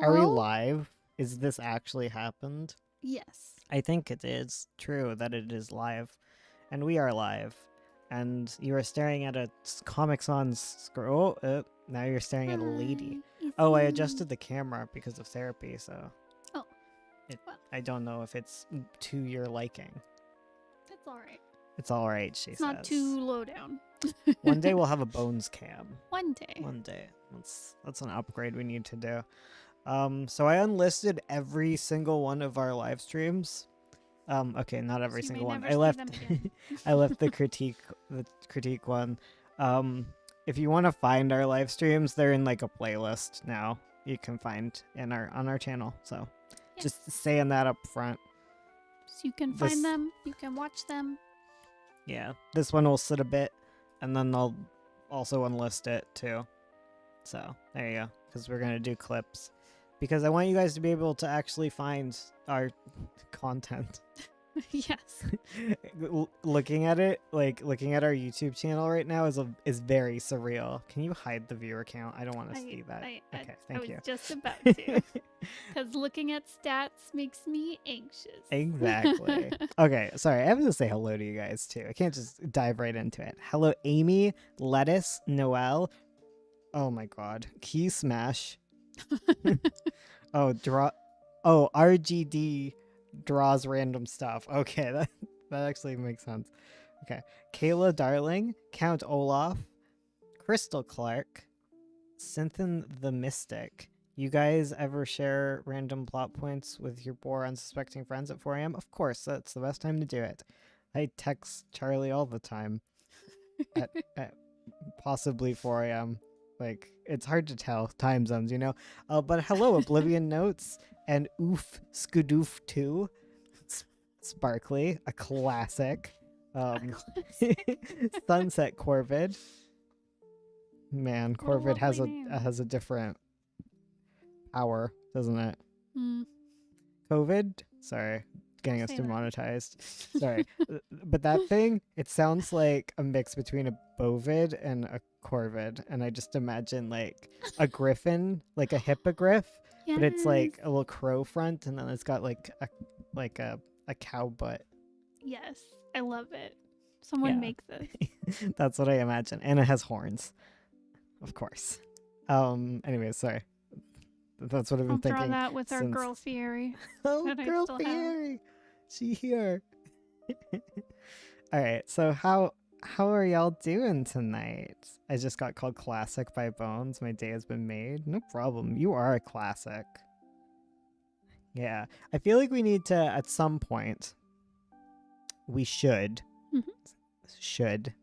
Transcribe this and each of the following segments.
Are we Hello? live? Is this actually happened? Yes. I think it is true that it is live. And we are live. And you are staring at a Comic Sans scroll. Now you're staring at a lady. Hi, it's Oh, I me. adjusted the camera because of therapy, so Oh, well, I don't know if it's to your liking. that's alright. It's alright, she It's says. not too low down. One day we'll have a bones cam. One day. One day. That's an upgrade we need to do. So I unlisted every single one of our live streams. Okay, not every So you may single one. never I see left them again. I left the critique one. If you want to find our live streams, they're in like a playlist now. You can find on our channel. So Yes. just saying that up front. So you can This- find them, you can watch them. Yeah, this one will sit a bit, and then I'll also unlist it too. So there you go, because we're gonna do clips, because I want you guys to be able to actually find our content. Yes. Looking at it, like looking at our YouTube channel right now is very surreal. Can you hide the viewer count? I don't want to see that. Okay, I thank was you. just about to. Because looking at stats makes me anxious. Exactly. Okay, sorry. I have to say hello to you guys too. I can't just dive right into it. Hello, Amy, Lettuce, Noel. Oh my God, Key Smash. Oh, RGD draws random stuff. Okay, that actually makes sense. Okay, Kayla Darling, Count Olaf, Crystal Clark, Synthin the Mystic. You guys ever share random plot points with your poor unsuspecting friends at 4 a.m.? Of course, that's the best time to do it. I text Charlie all the time at possibly 4 a.m. Like, it's hard to tell time zones, you know? But hello, Oblivion Notes and Oof Skadoof 2. Sparkly, a classic. Sunset Corvid. Man, What a Corvid has lovely name. a different power, doesn't it? Hmm. COVID? Sorry, getting us Say that. demonetized. Sorry. But that thing, it sounds like a mix between a bovid and a corvid. And I just imagine like a griffin, like a hippogriff, but it's like a little crow front, and then it's got like a cow butt. Yes. I love it. Someone Yeah. make this. That's what I imagine. And it has horns. Of course. Anyway, sorry. That's what I've been I'll draw thinking. that with our since- girl Fieri. Oh, that I girl still have. Fieri. She here. All right. So how are y'all doing tonight? I just got called classic by Bones. My day has been made. No problem. You are a classic. Yeah. I feel like we need to, at some point, we should. Mhm. Should.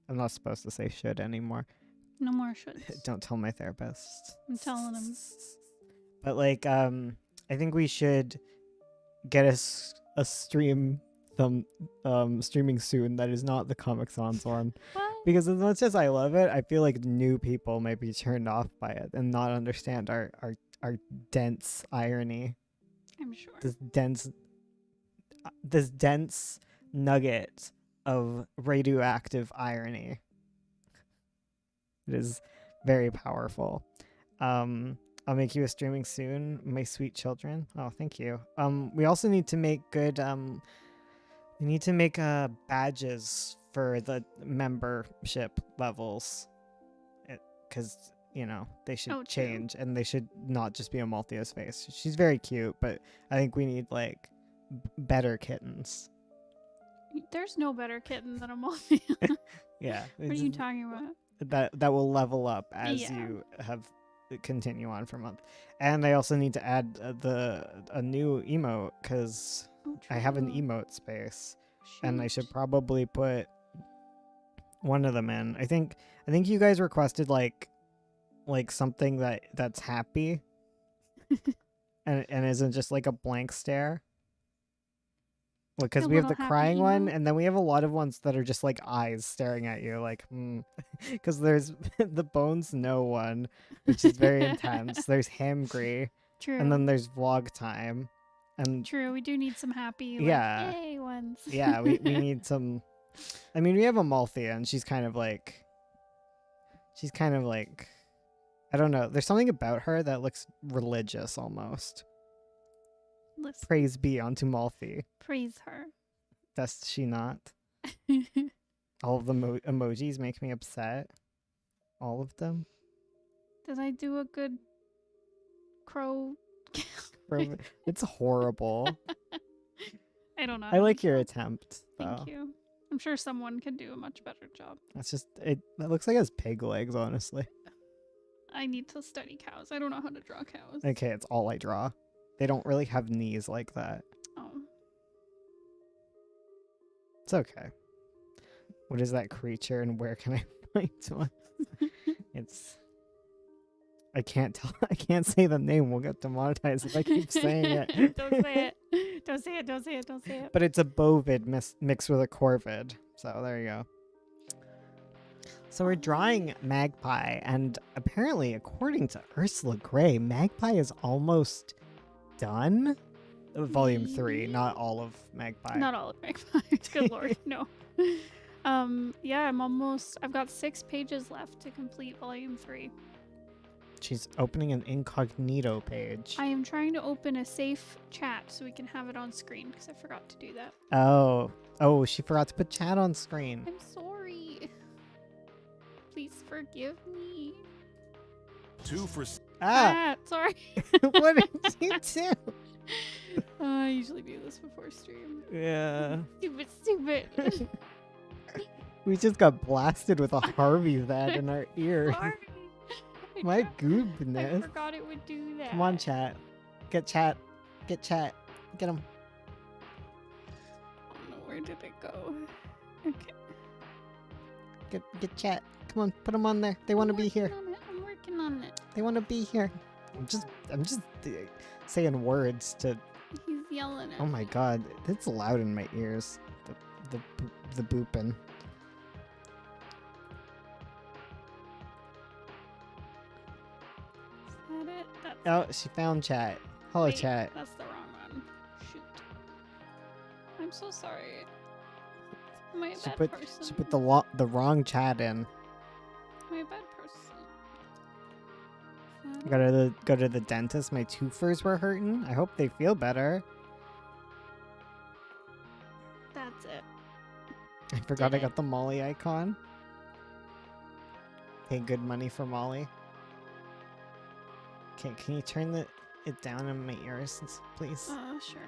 I'm not supposed to say should anymore. No more shoulds. Don't tell my therapist. I'm telling him. But like, I think we should get a stream streaming soon that is not the Comic Sans one. What? Because as much as I love it, I feel like new people might be turned off by it and not understand our dense irony. I'm sure. This dense nugget of radioactive irony. It is very powerful. I'll make you a streaming soon, my sweet children. Oh, thank you. We also need to make good we need to make badges for the membership levels. Cuz you know, they should Oh, true. change, and they should not just be a Malthea's face. She's very cute, but I think we need like better kittens. There's no better kitten than a Maltese. Yeah. What are you talking about? that will level up as Yeah. you have continue on for a month. And I also need to add a new emote, because Oh, I have an true. emote space, and I should Shoot. probably put one of them in. I think you guys requested like something that's happy and isn't just like a blank stare. Because A we have little the happy crying one, emote? and then we have a lot of ones that are just like eyes staring at you, like, Because there's the Bones No one, which is very intense. There's Hamgry, True. and then there's Vlog Time, and True. We do need some happy, like, Yeah. yay ones. yeah, we need some. I mean, we have Amalthea, and she's kind of like, I don't know. There's something about her that looks religious almost. Listen, Praise be unto Malfi. praise her. Does she not? All of the emojis make me upset. All of them. Did I do a good crow? It's horrible. I don't know. I like your attempt, though. Thank you. I'm sure someone could do a much better job. That's just it looks like it has pig legs, honestly. I need to study cows. I don't know how to draw cows. Okay, it's all I draw. They don't really have knees like that. Oh. It's okay. What is that creature and where can I find one? It's I can't tell. I can't say the name. We'll get demonetized if I keep saying it. Don't say it. Don't say it. Don't say it. Don't say it. But it's a bovid mixed with a corvid. So there you go. So we're drawing Magpie, and apparently, according to Ursula Gray, Magpie is almost done. Volume 3, not all of Magpie. Not all of Magpie. Good lord, no. Yeah, I've got 6 pages left to complete volume 3. She's opening an incognito page. I am trying to open a safe chat so we can have it on screen because I forgot to do that. Oh, she forgot to put chat on screen. I'm sorry. Please forgive me. 2 for Sorry. What did you do? I usually do this before stream. Yeah. Stupid. We just got blasted with a Harvey that in our ear. Sorry. My I goodness. forgot it would do that. Come on, chat. Get chat. Get chat. Get him. Oh no, where did it go? Okay. Get chat. Come on, put them on there. They want to be here. I'm working on it. They want to be here. I'm just saying words to. He's yelling at Oh my me. god, it's loud in my ears. The booping. Is that it? That's Oh, she found chat. Hello, Wait, chat. That's the wrong one. Shoot. I'm so sorry. Am I a She bad put person? she put the wrong chat in. Am I a bad person? Is that Go to the dentist. My toofers were hurting. I hope they feel better. That's it. I forgot I Did it. got the Molly icon. Pay good money for Molly. Okay, can you turn it down in my ears, please? Sure.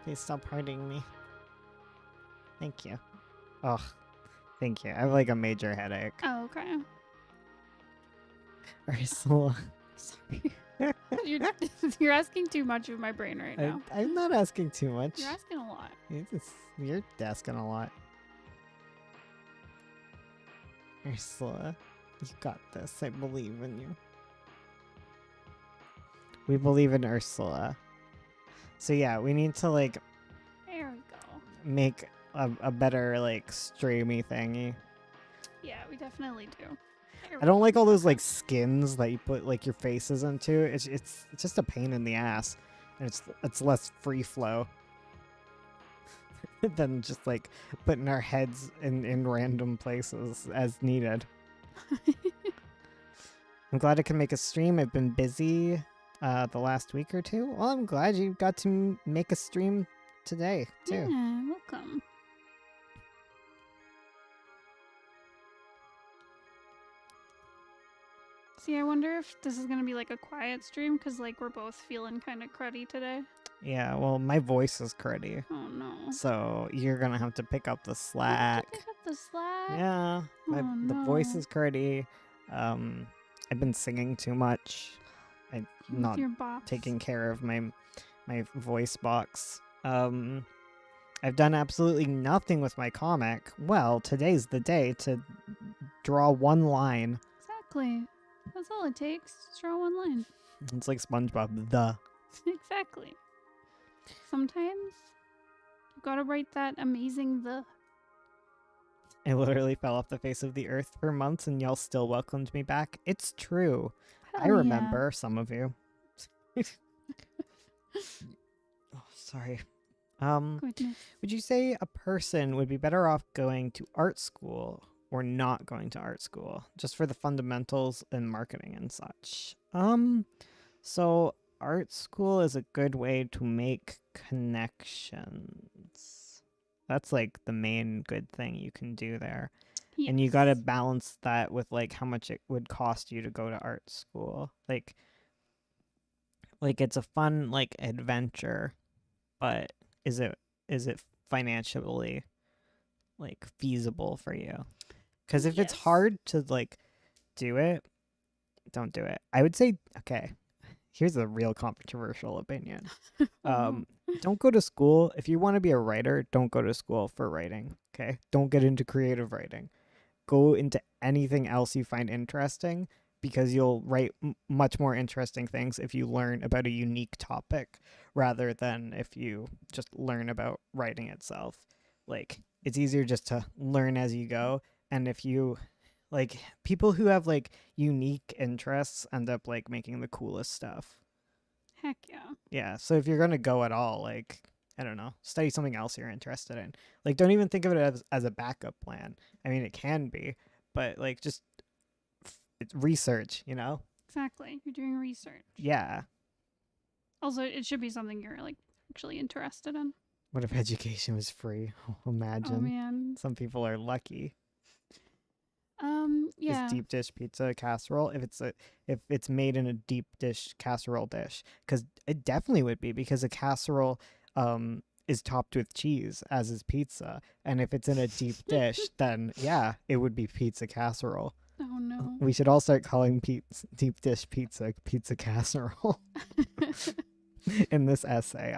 Please stop hurting me. Thank you. Oh, thank you. I have like a major headache. Oh, okay. Ursula. Sorry. You're asking too much of my brain right now. I'm not asking too much. You're asking a lot. You're asking a lot. Ursula, you got this. I believe in you. We believe in Ursula. So yeah, we need to like There we go. make a better like streamy thingy. Yeah, we definitely do. There I we don't like all those like skins that you put like your faces into. It's just a pain in the ass, and it's less free flow than just like putting our heads in random places as needed. I'm glad I can make a stream. I've been busy the last week or two. Well, I'm glad you got to make a stream today too. Yeah, welcome. See, I wonder if this is gonna be like a quiet stream because like we're both feeling kind of cruddy today. Yeah, well, my voice is cruddy, Oh no. so you're gonna have to pick up the You have slack. to pick up the slack. Yeah, Oh, the voice no. is cruddy. I've been singing too much. I'm With not your box. taking care of my voice box. I've done absolutely nothing with my comic. Well, today's the day to draw one line. Exactly. That's all it takes. Just draw one line. It's like SpongeBob. The. Exactly. Sometimes you gotta write that amazing the. I literally fell off the face of the earth for months, and y'all still welcomed me back. It's true. I Hell yeah. remember some of you. Oh, sorry. Goodness. Would you say a person would be better off going to art school or not going to art school, just for the fundamentals in marketing and such. So art school is a good way to make connections. That's like the main good thing you can do there. And you got to Yes. balance that with like how much it would cost you to go to art school. Like it's a fun like adventure, but is it financially like feasible for you? Cuz if it's Yes. hard to like do it, don't do it. I would say okay, here's a real controversial opinion. Oh, Don't go to school if you want to be a writer, don't go to school for writing, okay? Don't get into creative writing. Go into anything else you find interesting because you'll write much more interesting things if you learn about a unique topic rather than if you just learn about writing itself. Like it's easier just to learn as you go, and if you like people who have like unique interests end up like making the coolest stuff. heck yeah. Yeah, so if you're going to go at all, like I don't know, study something else you're interested in. Like don't even think of it as a backup plan. I mean, it can be, but like just it's research, you know? Exactly. You're doing research. Yeah. Also, it should be something you're like actually interested in. What if education was free? Oh, Oh imagine. man. Some people are lucky. Is Yeah. deep dish pizza a casserole if it's made in a deep dish casserole dish? Because it definitely would be, because a casserole is topped with cheese, as is pizza, and if it's in a deep dish, then yeah, it would be pizza casserole. Oh no. We should all start calling deep dish pizza casserole. In this essay,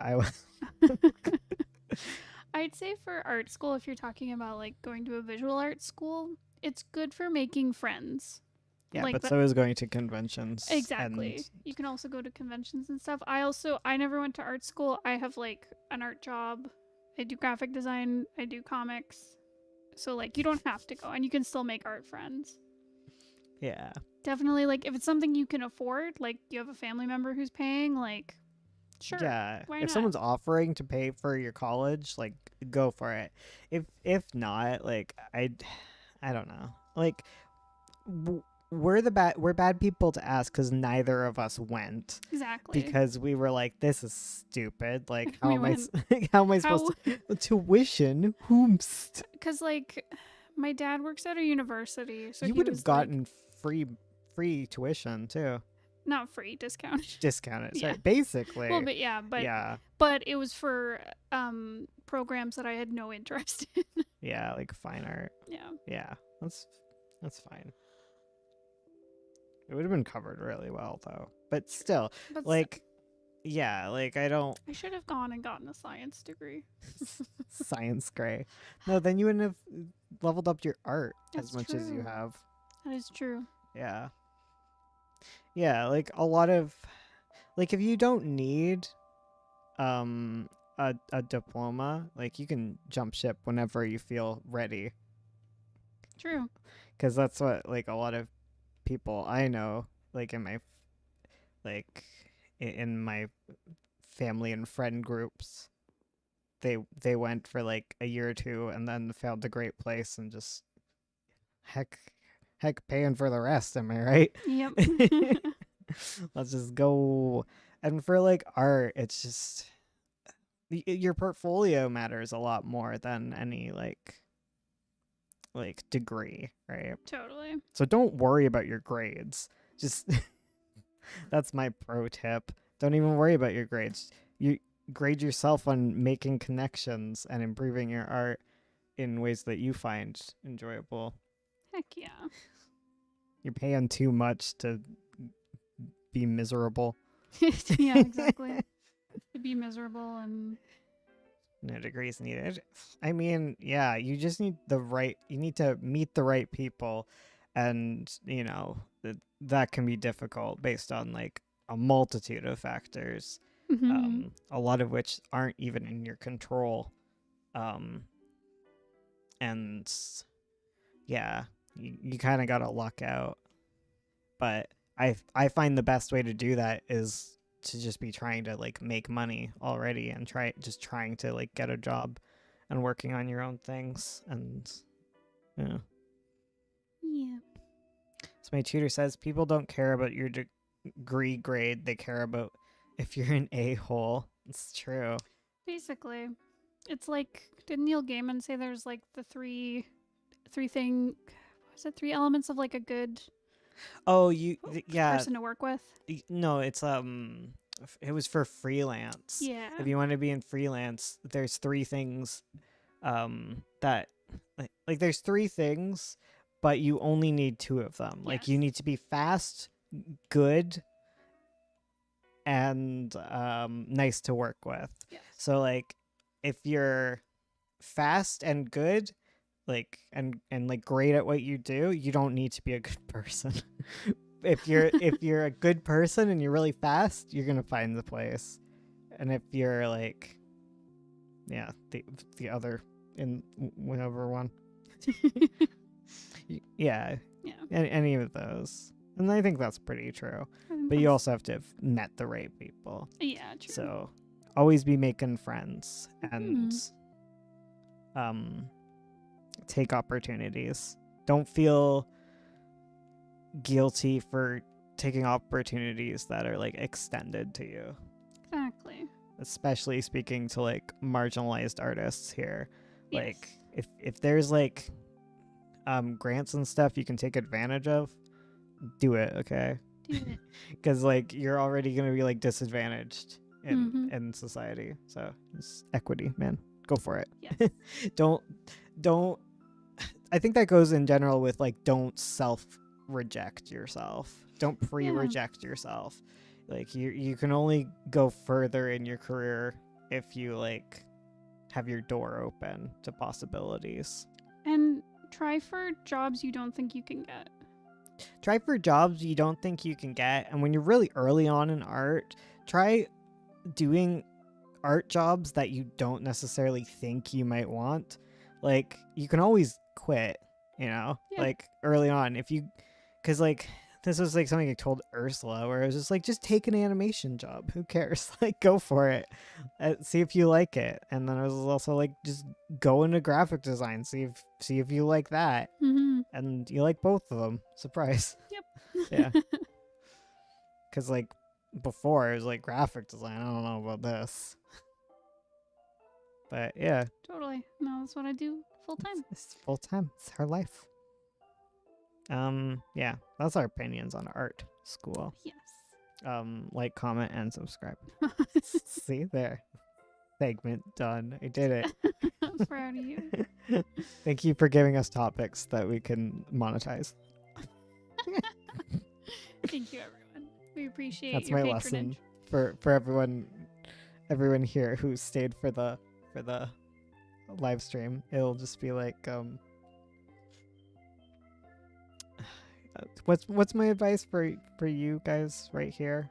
I'd say for art school, if you're talking about like going to a visual art school, it's good for making friends. yeah, like but that- so is going to conventions. Exactly. And You can also go to conventions and stuff. I never went to art school. I have like an art job. I do graphic design, I do comics. So like you don't have to go and you can still make art friends. yeah, Definitely like if it's something you can afford, like you have a family member who's paying, like sure. yeah. Why If not? someone's offering to pay for your college, like go for it. If not, like I don't know. Like we're bad people to ask because neither of us went. Exactly. Because we were like, this is stupid. Like, how We am I? went, How am I supposed to tuition? Whomst? Because like my dad works at a university, so You he would was have gotten free tuition too, like, not free, discounted. discounted. Sorry, Yeah. basically. Well, but yeah, yeah, but it was for programs that I had no interest in. yeah, like fine art. Yeah. Yeah, that's fine. It would have been covered really well though, but still, But like, yeah, like I don't I should have gone and gotten a science degree. science gray. No, then you wouldn't have leveled up your art That's as much as you true. have. That is true. Yeah. Yeah, like a lot of like if you don't need a diploma, like you can jump ship whenever you feel ready, True. cuz that's what like a lot of people I know like like in my family and friend groups, they went for like a year or two and then found a great place and just heck paying for the rest, am I right? Yep. Let's just go. And for like art, it's just your portfolio matters a lot more than any like degree, right? Totally. So don't worry about your grades. Just that's my pro tip. Don't even worry about your grades. You grade yourself on making connections and improving your art in ways that you find enjoyable. Heck yeah. You're paying too much to be miserable. Yeah, exactly. To be miserable and No degrees needed. I mean, yeah, you just need you need to meet the right people, and you know that can be difficult based on like a multitude of factors, a lot of which aren't even in your control, and yeah, you kind of gotta luck out. But I find the best way to do that is to just be trying to like make money already and trying to like get a job and working on your own things, and yeah. So my tutor says people don't care about your degree grade. They care about if you're an a-hole. It's true. Basically, it's like, did Neil Gaiman say there's like the three three elements of like a good Oh, yeah. person to work with? No, it's it was for freelance. Yeah. If you want to be in freelance, there's three things that like there's three things, but you only need two of them. Like you Yes. need to be fast, good, and nice to work with. Yes. So like if you're fast and good, like and like great at what you do, you don't need to be a good person. if you're a good person and you're really fast, you're gonna find the place. And if you're like, yeah, the other in whatever one, yeah, Yeah. any of those, and I think that's pretty true. But you also have to have met the right people. Yeah, true. So always be making friends and take opportunities. Don't feel guilty for taking opportunities that are like extended to you. Exactly. Especially speaking to like marginalized artists here. Yes. Like if there's like grants and stuff you can take advantage of, do it, okay? Do it. Because like you're already gonna be like disadvantaged in society. So it's equity, man. Go for it. Yes. don't I think that goes in general with like don't self reject yourself. Don't pre-reject yourself. Like you can only go further in your career if you like have your door open to possibilities. And try for jobs you don't think you can get. Try for jobs you don't think you can get, and when you're really early on in art, try doing art jobs that you don't necessarily think you might want. Like you can always quit, you know, like early on if you, because like this was like something I told Ursula where it was just like, just take an animation job, who cares, like go for it, see if you like it. And then I was also like, just go into graphic design, see if you like that. And you like both of them, surprise. Yep. Yeah. Because like before it was like graphic design, I don't know about this. But yeah, Totally. No, that's what I do full time. it's full time. It's her life. Yeah, that's our opinions on art school. Yes. Like, comment, and subscribe. See there. Segment done. I did it. I'm proud of you. Thank you for giving us topics that we can monetize. Thank you, everyone. We appreciate That's your my patronage. lesson for everyone here who stayed for the live stream. It'll just be like what's my advice for you guys right here?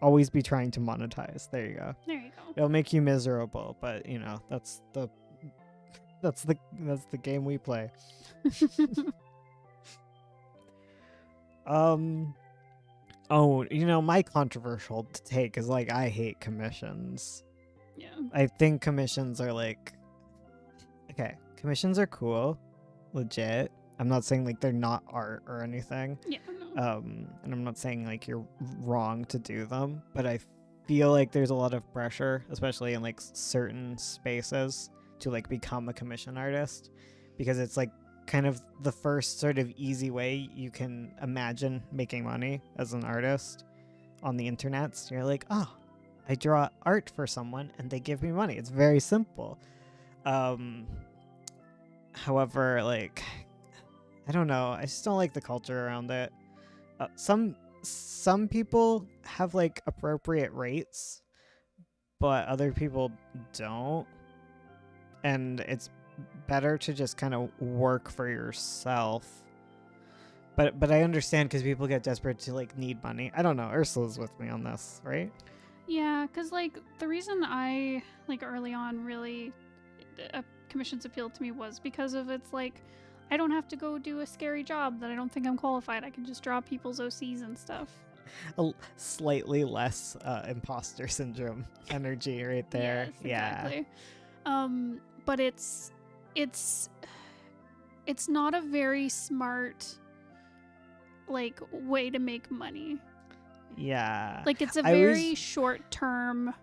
Always be trying to monetize. There you go. There you go. It'll make you miserable, but you know, that's the game we play. Oh, you know, my controversial take is like I hate commissions. Yeah. I think commissions are like, okay, commissions are cool, legit. I'm not saying like they're not art or anything. Yeah. No. And I'm not saying like you're wrong to do them, but I feel like there's a lot of pressure, especially in like certain spaces, to like become a commission artist, because it's like kind of the first sort of easy way you can imagine making money as an artist on the internet. So you're like, oh, I draw art for someone and they give me money. It's very simple. However, like, I don't know. I just don't like the culture around it. Some people have like appropriate rates, but other people don't. And it's better to just kind of work for yourself. But I understand because people get desperate to like need money. I don't know. Ursula's with me on this, right? Yeah, because like the reason I like early on really commissions appealed to me was because of it's like I don't have to go do a scary job that I don't think I'm qualified. I can just draw people's OCs and stuff. A slightly less imposter syndrome energy right there. Yes, exactly. But it's not a very smart like way to make money. Yeah. Like it's a I very always- short-term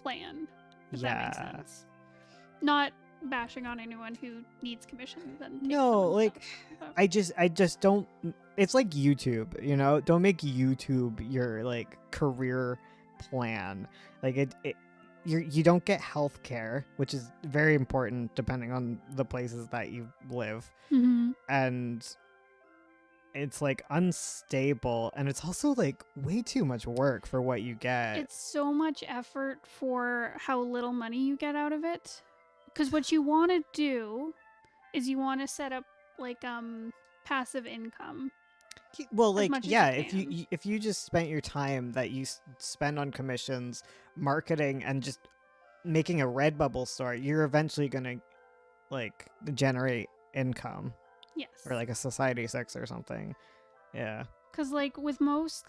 plan, if that makes Yeah. sense. Not bashing on anyone who needs commissions and takes No, them and like stuff, but- I just don't. It's like YouTube, you know. Don't make YouTube your like career plan. Like you don't get health care, which is very important depending on the places that you live, Mhm. and it's like unstable, and it's also like way too much work for what you get. It's so much effort for how little money you get out of it. Because what you want to do is you want to set up like passive income. Well, as like much as you yeah, if can. if you just spent your time that you spend on commissions, marketing, and just making a Redbubble store, you're eventually gonna like generate income, Yes. or like a Society 6 or something. Yeah. Because like with most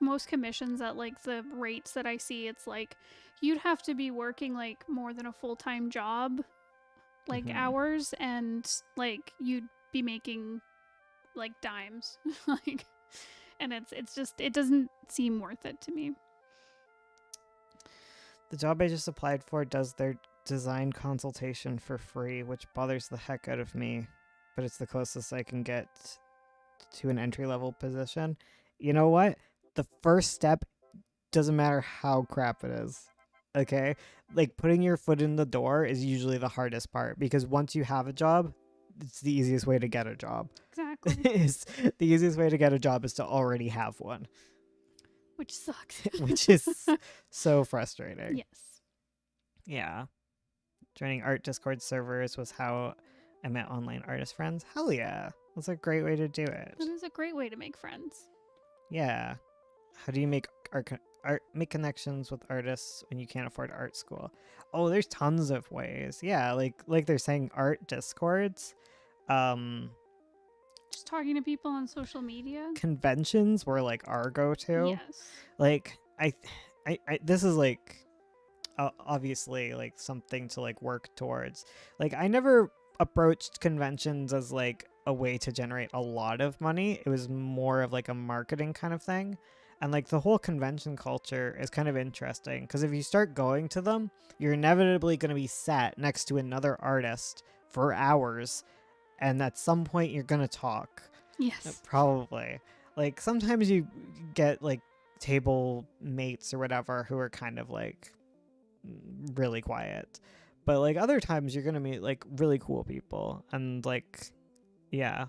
most commissions at like the rates that I see, it's like you'd have to be working like more than a full-time job, like Mhm. hours, and like you'd be making like dimes, like, and it's just it doesn't seem worth it to me. The job I just applied for does their design consultation for free, which bothers the heck out of me, but it's the closest I can get to an entry level position. You know what? The first step doesn't matter how crap it is. Okay? Like putting your foot in the door is usually the hardest part, because once you have a job, it's the easiest way to get a job. Exactly. The easiest way to get a job is to already have one, Which sucks. which is so frustrating. Yes. Yeah. Joining art Discord servers was how I met online artist friends. Hell yeah. That's a great way to do it. That is a great way to make friends. Yeah. How do you make make connections with artists when you can't afford art school? Oh, there's tons of ways. Yeah, like they're saying art Discords. Just talking to people on social media. Conventions were like our go-to. Yes. Like I this is like obviously like something to like work towards. Like I never approached conventions as like a way to generate a lot of money. It was more of like a marketing kind of thing. And like the whole convention culture is kind of interesting, because if you start going to them, you're inevitably going to be sat next to another artist for hours, and at some point you're going to talk. Yes. Probably. Like sometimes you get like table mates or whatever who are kind of like really quiet. But like other times you're going to meet like really cool people, and like yeah.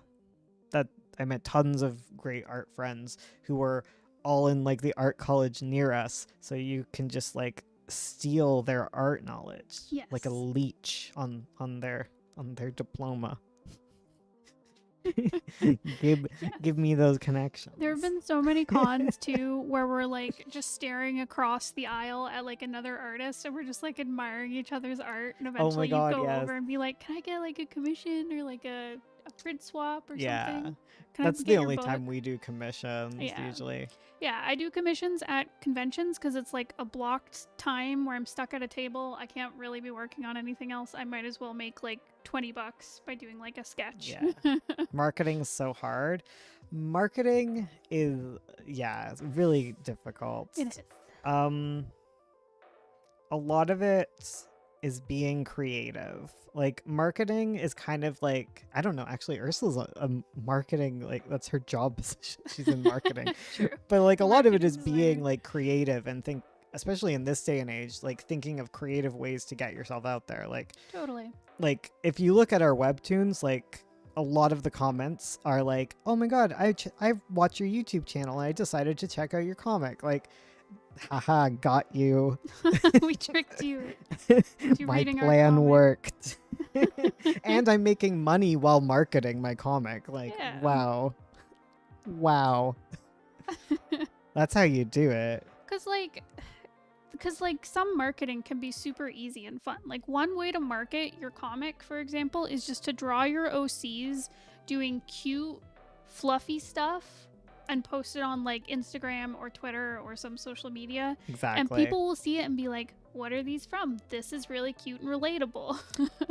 That I met tons of great art friends who were all in like the art college near us, so you can just like steal their art knowledge like a Yes. leech on their diploma. Give me those connections. There have been so many cons too where we're like just staring across the aisle at like another artist, and we're just like admiring each other's art, and eventually God, you go yes. over and be like, can I get like a commission or like a print swap or Yeah. something? Can That's I get the your only book?" time we do commissions Yeah. usually. Yeah, I do commissions at conventions because it's like a blocked time where I'm stuck at a table. I can't really be working on anything else. I might as well make like $20 by doing like a sketch. Yeah. Marketing's so hard. Marketing is it's really difficult. It is. A lot of it is being creative. Like marketing is kind of like, I don't know, actually Ursula's a marketing, like that's her job position. She's in marketing. True. But like a lot of it is Marketing being designer. like creative and think, especially in this day and age, like thinking of creative ways to get yourself out there. Totally. Like if you look at our webtoons, like a lot of the comments are like, oh my god, I watched your YouTube channel and I decided to check out your comic. Like, haha, got you. We tricked you. My reading our plan comic. worked. And I'm making money while marketing my comic. Like, Yeah. wow. That's how you do it. Because like some marketing can be super easy and fun. Like one way to market your comic, for example, is just to draw your OCs doing cute, fluffy stuff and post it on like Instagram or Twitter or some social media. Exactly. And people will see it and be like, what are these from? This is really cute and relatable.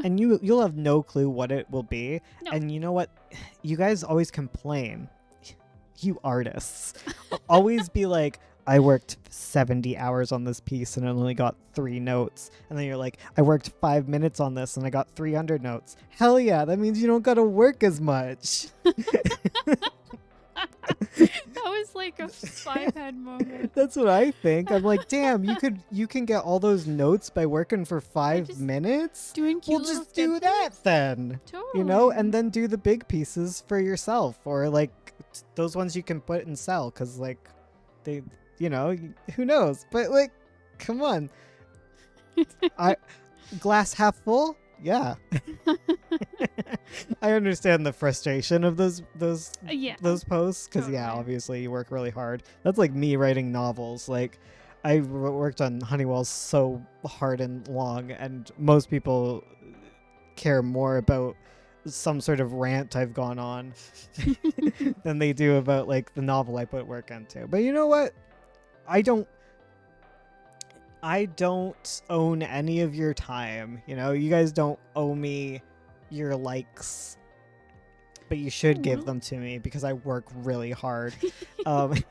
And you'll have no clue what it will be. No. And you know what? You guys always complain. you artists. Always be like, I worked 70 hours on this piece and I only got 3 notes. And then you're like, I worked 5 minutes on this and I got 300 notes. Hell yeah, that means you don't gotta work as much. That was like a 5-head moment. That's what I think. I'm like, damn, you can get all those notes by working for 5 just minutes? Doing cute Well, little just do that sketches. then. Totally. You know, and then do the big pieces for yourself, or like those ones you can put and sell, because like they, you know, who knows? But like, come on, glass half full. Yeah, I understand the frustration of those Yeah. those posts, because yeah, Totally. obviously you work really hard. That's like me writing novels. Like I worked on Honeywell so hard and long, and most people care more about some sort of rant I've gone on than they do about like the novel I put work into. But you know what? I don't own any of your time. You know, you guys don't owe me your likes, but you should give them to me because I work really hard. But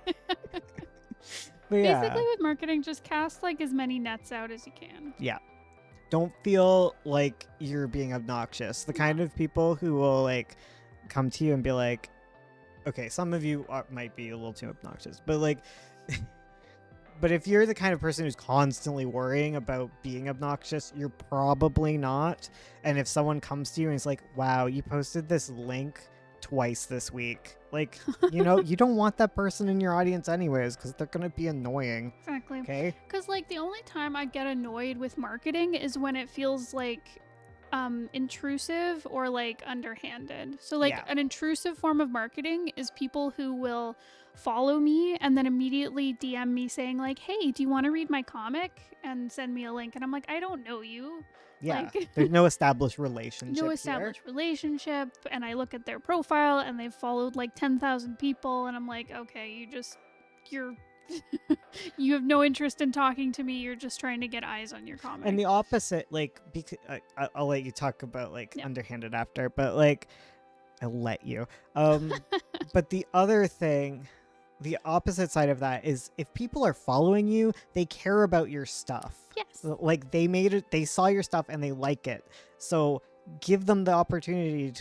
yeah, Basically, with marketing, just cast like as many nets out as you can. don't feel like you're being obnoxious. The kind of people who will like come to you and be like, okay, some of you might be a little too obnoxious, but like, but if you're the kind of person who's constantly worrying about being obnoxious, you're probably not. And if someone comes to you and is like, wow, you posted this link twice this week, like, you know, you don't want that person in your audience anyways, because they're gonna be annoying. Exactly. Okay. Because like the only time I get annoyed with marketing is when it feels like intrusive or like underhanded. So like Yeah. an intrusive form of marketing is people who will follow me and then immediately DM me saying like, hey, do you want to read my comic, and send me a link, and I'm like, I don't know you. Yeah. Like, There's no established relationship. no here. established relationship, and I look at their profile and they've followed like 10,000 people, and I'm like, okay, you're you have no interest in talking to me. You're just trying to get eyes on your comic. And the opposite, like, because I'll let you talk about like Yeah. underhanded after, but like, I'll let you. But the other thing, the opposite side of that is if people are following you, they care about your stuff. Yes. Like they made it, they saw your stuff and they like it. So give them the opportunity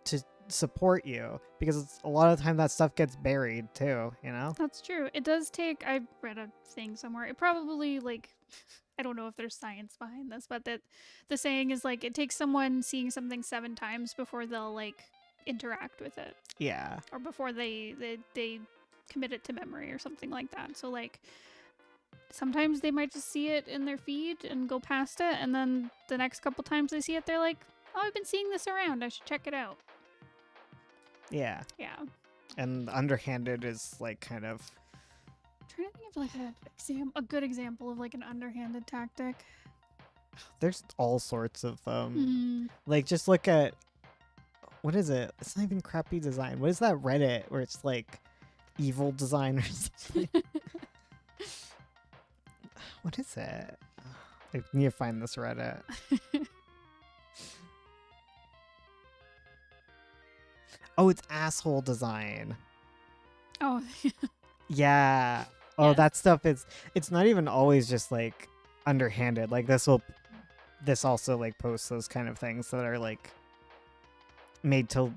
to support you, because a lot of the time that stuff gets buried too, you know? That's true. It does take, I read a thing somewhere. It probably like I don't know if there's science behind this, but that the saying is like it takes someone seeing something 7 times before they'll like interact with it, Yeah. or before they commit it to memory or something like that. So like sometimes they might just see it in their feed and go past it, and then the next couple times they see it, they're like, oh, I've been seeing this around, I should check it out. Yeah. Yeah. And underhanded is like kind of, I'm trying to think of like a good example of like an underhanded tactic. there's all sorts of Mm. like, just look at, what is it? It's not even crappy design. What is that Reddit where it's like evil design or something? What is it? I need to find this Reddit. Oh, it's asshole design. Oh, Yeah. Oh, Yes. that stuff is, it's not even always just like underhanded. Like this also like posts those kind of things that are like made to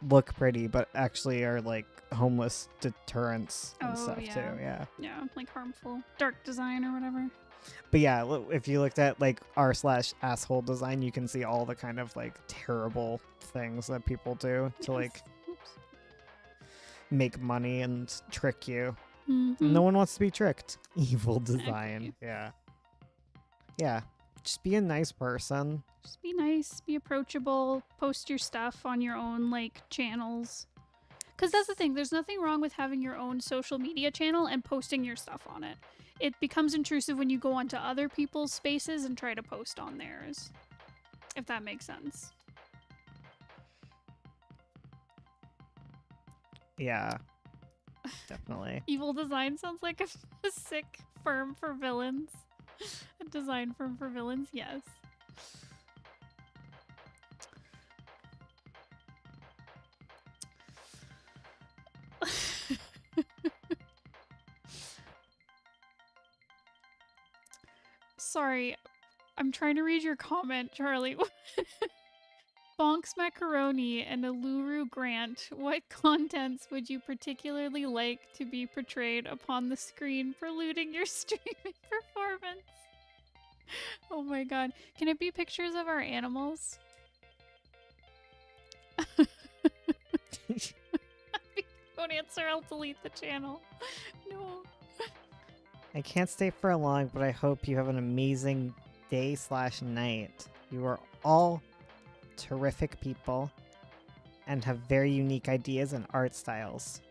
look pretty but actually are like homeless deterrents and Oh, stuff yeah. too. Yeah. yeah, like harmful dark design or whatever. But yeah, if you looked at like r/asshole design, you can see all the kind of like terrible things that people do to like Yes. Oops. make money and trick you. Mhm. No one wants to be tricked. Evil Exactly. design. Yeah. Yeah. Just be a nice person. Just be nice, be approachable, post your stuff on your own like channels. Because that's the thing, there's nothing wrong with having your own social media channel and posting your stuff on it. It becomes intrusive when you go onto other people's spaces and try to post on theirs. If that makes sense. Yeah. Definitely. Evil Design sounds like a sick firm for villains. A design firm for villains, yes. Sorry, I'm trying to read your comment, Charlie. Bonks Macaroni and Aluru Grant, what contents would you particularly like to be portrayed upon the screen for looting your streaming performance? Oh my god. Can it be pictures of our animals? Don't answer, I'll delete the channel. No. I can't stay for long, but I hope you have an amazing day/night. You are all terrific people and have very unique ideas and art styles.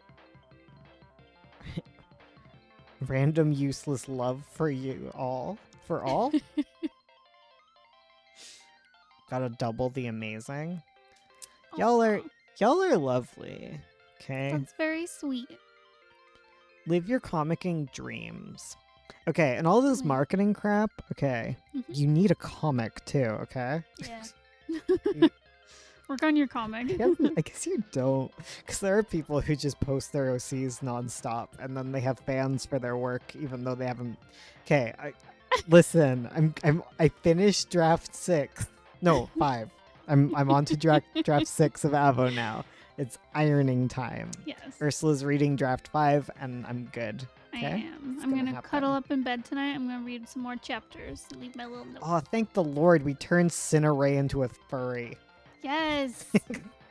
Random useless love for you all. For all? Gotta double the amazing. Y'all are lovely. Okay. That's very sweet. Live your comicking dreams. Okay, and all this Wait. marketing crap, okay. Mhm. You need a comic too, okay? Yeah. Work on your comic. I guess you don't. Because there are people who just post their OCs nonstop and then they have fans for their work even though they haven't. Okay, listen, I finished draft 6. No, 5. I'm on to draft 6 of Avo now. It's ironing time. Yes. Ursula's reading draft 5 and I'm good. I Okay? am. It's I'm gonna gonna happen. cuddle up in bed tonight. I'm gonna read some more chapters. Leave my little note. Oh, thank the Lord, we turned Cineray into a furry. Yes,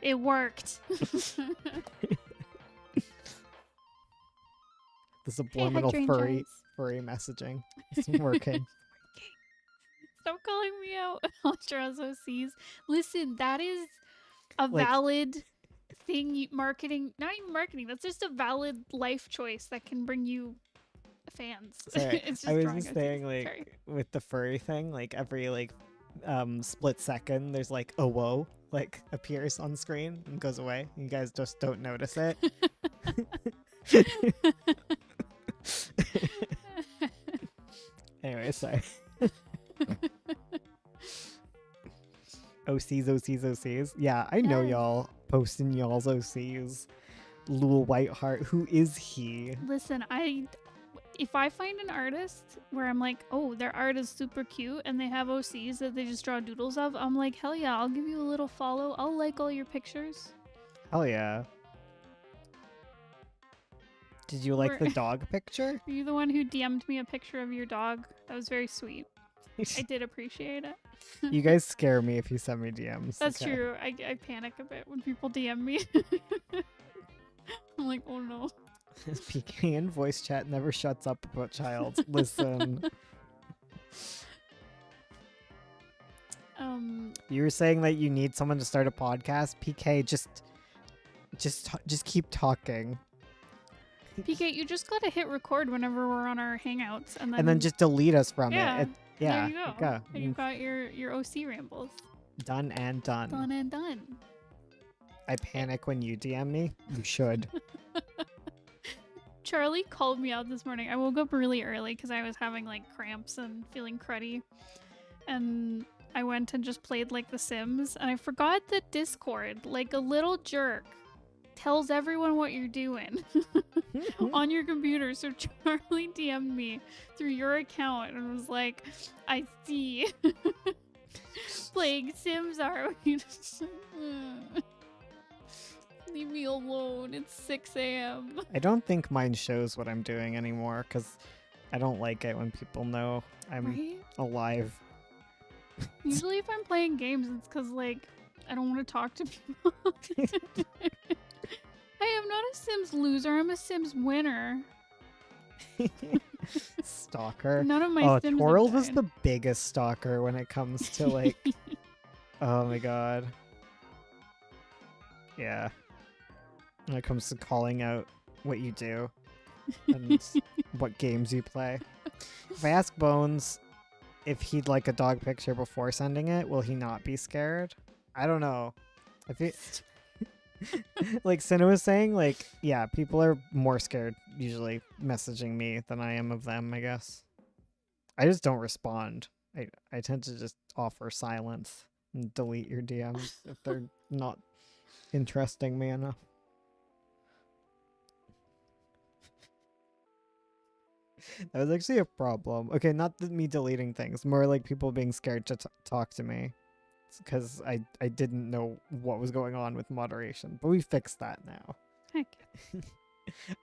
it worked. The subliminal Hydrangea furry eyes. furry messaging. It's working. Stop calling me out, Altra's OCs. Listen, that is a Like- valid thing. Marketing, not even marketing. That's just a valid life choice that can bring you fans. Sorry, It's just I was drawing just OCs. saying, like, Sorry. with the furry thing, like, every, like, split second, there's, like, a whoa, like, appears on screen and goes away. You guys just don't notice it. Anyway, sorry. OCs. Yeah, I know Yes. y'all posting y'all's OCs. Lul Whiteheart, who is he? Listen, if I find an artist where I'm like, oh, their art is super cute and they have OCs that they just draw doodles of, I'm like, hell yeah, I'll give you a little follow. I'll like all your pictures. Hell yeah. Did you like Or- the dog picture? Are you the one who DM'd me a picture of your dog? That was very sweet. I did appreciate it. You guys scare me if you send me DMs. That's okay? true. I panic a bit when people DM me. I'm like, oh no. PK in voice chat never shuts up about child. Listen. You were saying that you need someone to start a podcast. PK, just keep talking. PK, you just gotta hit record whenever we're on our hangouts, and then just delete us from yeah, it. Yeah. there you go. And you've got your OC rambles. Done and done. Done and done. I panic when you DM me. You should. Charlie called me out this morning. I woke up really early because I was having like cramps and feeling cruddy. And I went and just played like The Sims. And I forgot that Discord, like a little jerk, tells everyone what you're doing on your computer. So Charlie DM'd me through your account and was like, I see. Playing Sims, are we? Leave me alone. It's 6 a.m. I don't think mine shows what I'm doing anymore because I don't like it when people know I'm Right? alive. Usually if I'm playing games, it's because, like, I don't want to talk to people. Hey, I'm not a Sims loser. I'm a Sims winner. Stalker. None of my Oh, Sims Toril have was died. the biggest stalker when it comes to, like, oh my god. Yeah. When it comes to calling out what you do and what games you play. If I ask Bones if he'd like a dog picture before sending it, will he not be scared? I don't know. I think, like Cinna was saying, like, yeah, people are more scared usually messaging me than I am of them, I guess. I just don't respond. I tend to just offer silence and delete your DMs if they're not interesting me enough. That was actually a problem. Okay, not me deleting things, more like people being scared to talk to me because I didn't know what was going on with moderation, but we fixed that now. Heck.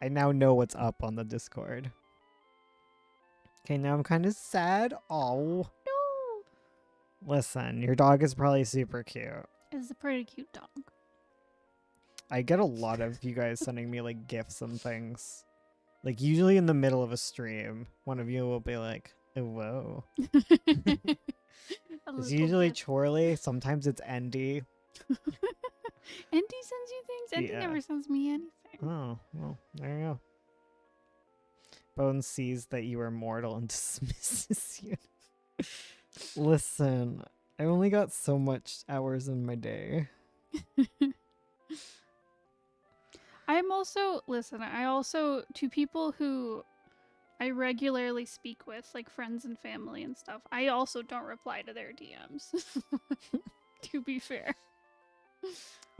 I now know what's up on the Discord. Okay, now I'm kind of sad. Oh, No. listen, your dog is probably super cute. It's a pretty cute dog. I get a lot of you guys sending me like gifts and things. Like usually in the middle of a stream, one of you will be like, oh, whoa. A It's little usually gift. Chorley. Sometimes it's Andy. Andy sends you things? Andy Yeah. never sends me anything. Oh, well, there you go. Bones sees that you are mortal and dismisses you. Listen, I only got so much hours in my day. I'm also, listen, I also, to people who I regularly speak with, like friends and family and stuff, I also don't reply to their DMs. To be fair.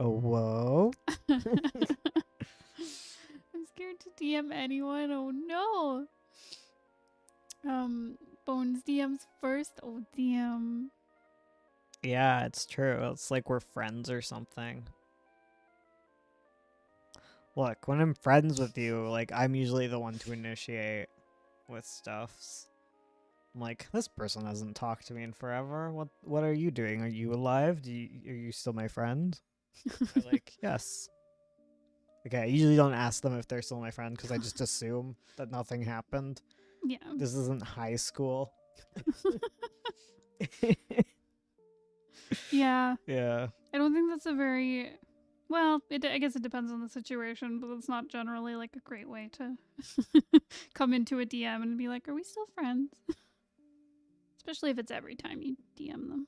Oh, whoa. I'm scared to DM anyone. Oh no. Bones DMs first. Oh DM. Yeah, it's true. It's like we're friends or something. Look, when I'm friends with you, like I'm usually the one to initiate with stuffs. I'm like, this person hasn't talked to me in forever. What are you doing? Are you alive? Are you still my friend? They're like, yes. Okay, I usually don't ask them if they're still my friend because I just assume that nothing happened. Yeah. This isn't high school. Yeah. Yeah. I don't think that's a very well, I guess it depends on the situation, but it's not generally like a great way to come into a DM and be like, "Are we still friends?" Especially if it's every time you DM them.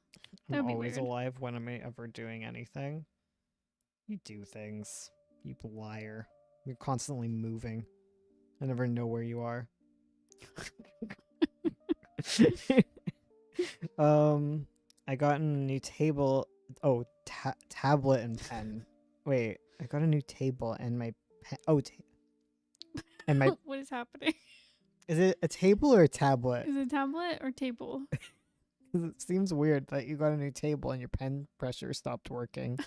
I'm That'd be always weird. alive when I'm ever doing anything. You do things. You liar. You're constantly moving. I never know where you are. I got a new table. Oh, tablet and pen. Wait, I got a new table and my pen. Oh, and my What is happening? is it a table or a tablet? Is it tablet or table? 'Cause it seems weird that you got a new table and your pen pressure stopped working.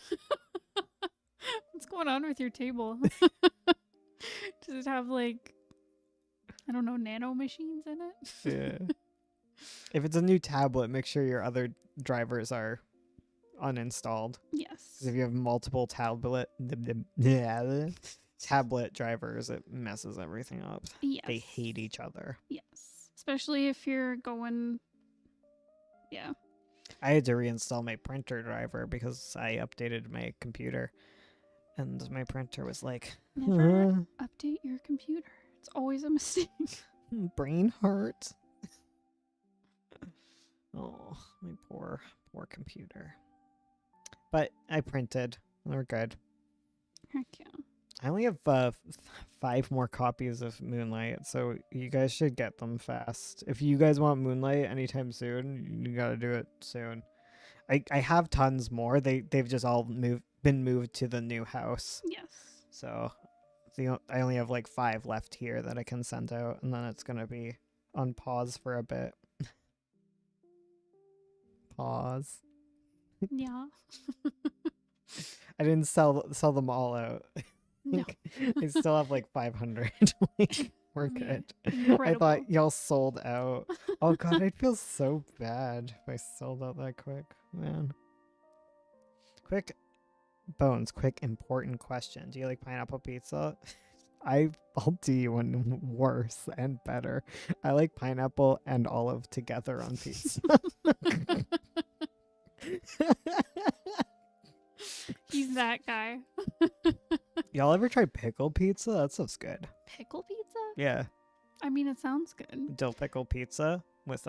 What's going on with your table? Does it have like I don't know, nano machines in it? Yeah. If it's a new tablet, make sure your other drivers are uninstalled. Yes. Because if you have multiple tablet drivers, it messes everything up. Yes. They hate each other. Yes. Especially if you're going yeah. I had to reinstall my printer driver because I updated my computer. And my printer was like, Never update your computer. It's always a mistake. brain hurt. Oh, my poor computer. But I printed. We're good. Heck yeah. I only have 5 more copies of Moonlight, so you guys should get them fast. If you guys want Moonlight anytime soon, you gotta do it soon. I have tons more. They've just all been moved to the new house. Yes. So I only have like 5 left here that I can send out, and then it's gonna be on pause for a bit. Pause. Yeah. I didn't sell them all out. No. I still have like 500. Like, we're Okay. good. I Incredible. thought y'all sold out. Oh god, I'd feel so bad if I sold out that quick, man. Quick, Bones, quick important question. Do you like pineapple pizza? I'll do you one worse and better. I like pineapple and olive together on pizza. He's that guy. Y'all ever try pickle pizza? That stuff's good. Pickle pizza? Yeah, I mean, it sounds good. dill pickle pizza with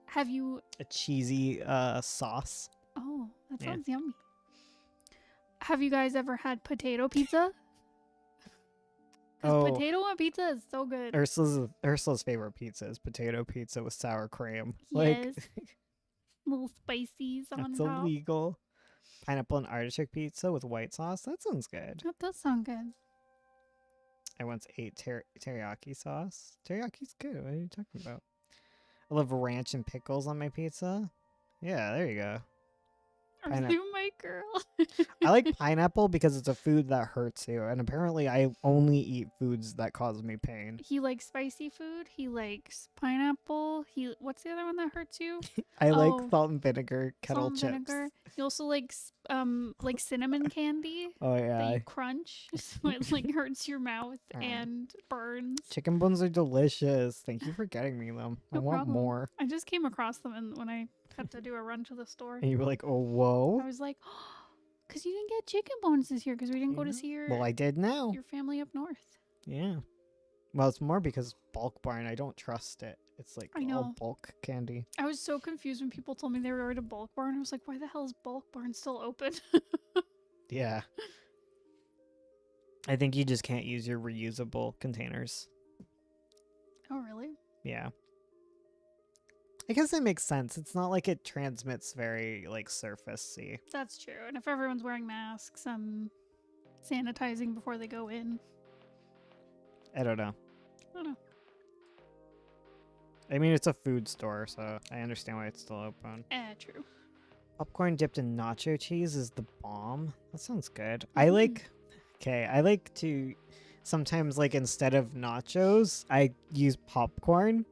Have you a cheesy sauce. Oh, that Yeah. sounds yummy. Have you guys ever had potato pizza? Because Oh. potato on pizza is so good. Ursula's favorite pizza is potato pizza with sour cream. Like Yes. Little spices on that's top. illegal. Pineapple and artichoke pizza with white sauce. That sounds good. That does sound good. I once ate teriyaki sauce. Teriyaki's good. What are you talking about? I love ranch and pickles on my pizza. Yeah, there you go. Are Pineapple. you my girl? I like pineapple because it's a food that hurts you, and apparently I only eat foods that cause me pain. He likes spicy food. He likes pineapple. What's the other one that hurts you? I like Oh, salt and vinegar kettle salt and chips. vinegar. He also likes like cinnamon candy Oh that yeah. you crunch, so it like hurts your mouth and burns. Chicken bones are delicious. Thank you for getting me them. I No want problem. more. I just came across them when I had to do a run to the store. And you were like, oh, whoa. I was like, because you didn't get chicken bones this year because we didn't go to see Well, I did now. your family up north. Yeah. Well, it's more because Bulk Barn, I don't trust it. It's like I all know. bulk candy. I was so confused when people told me they were at a Bulk Barn. I was like, why the hell is Bulk Barn still open? Yeah. I think you just can't use your reusable containers. Oh, really? Yeah. I guess it makes sense. It's not like it transmits very, like, surface-y. That's true. And if everyone's wearing masks and sanitizing before they go in, I don't know. I don't know. I mean, it's a food store, so I understand why it's still open. True. Popcorn dipped in nacho cheese is the bomb. That sounds good. I like to sometimes, like, instead of nachos, I use popcorn.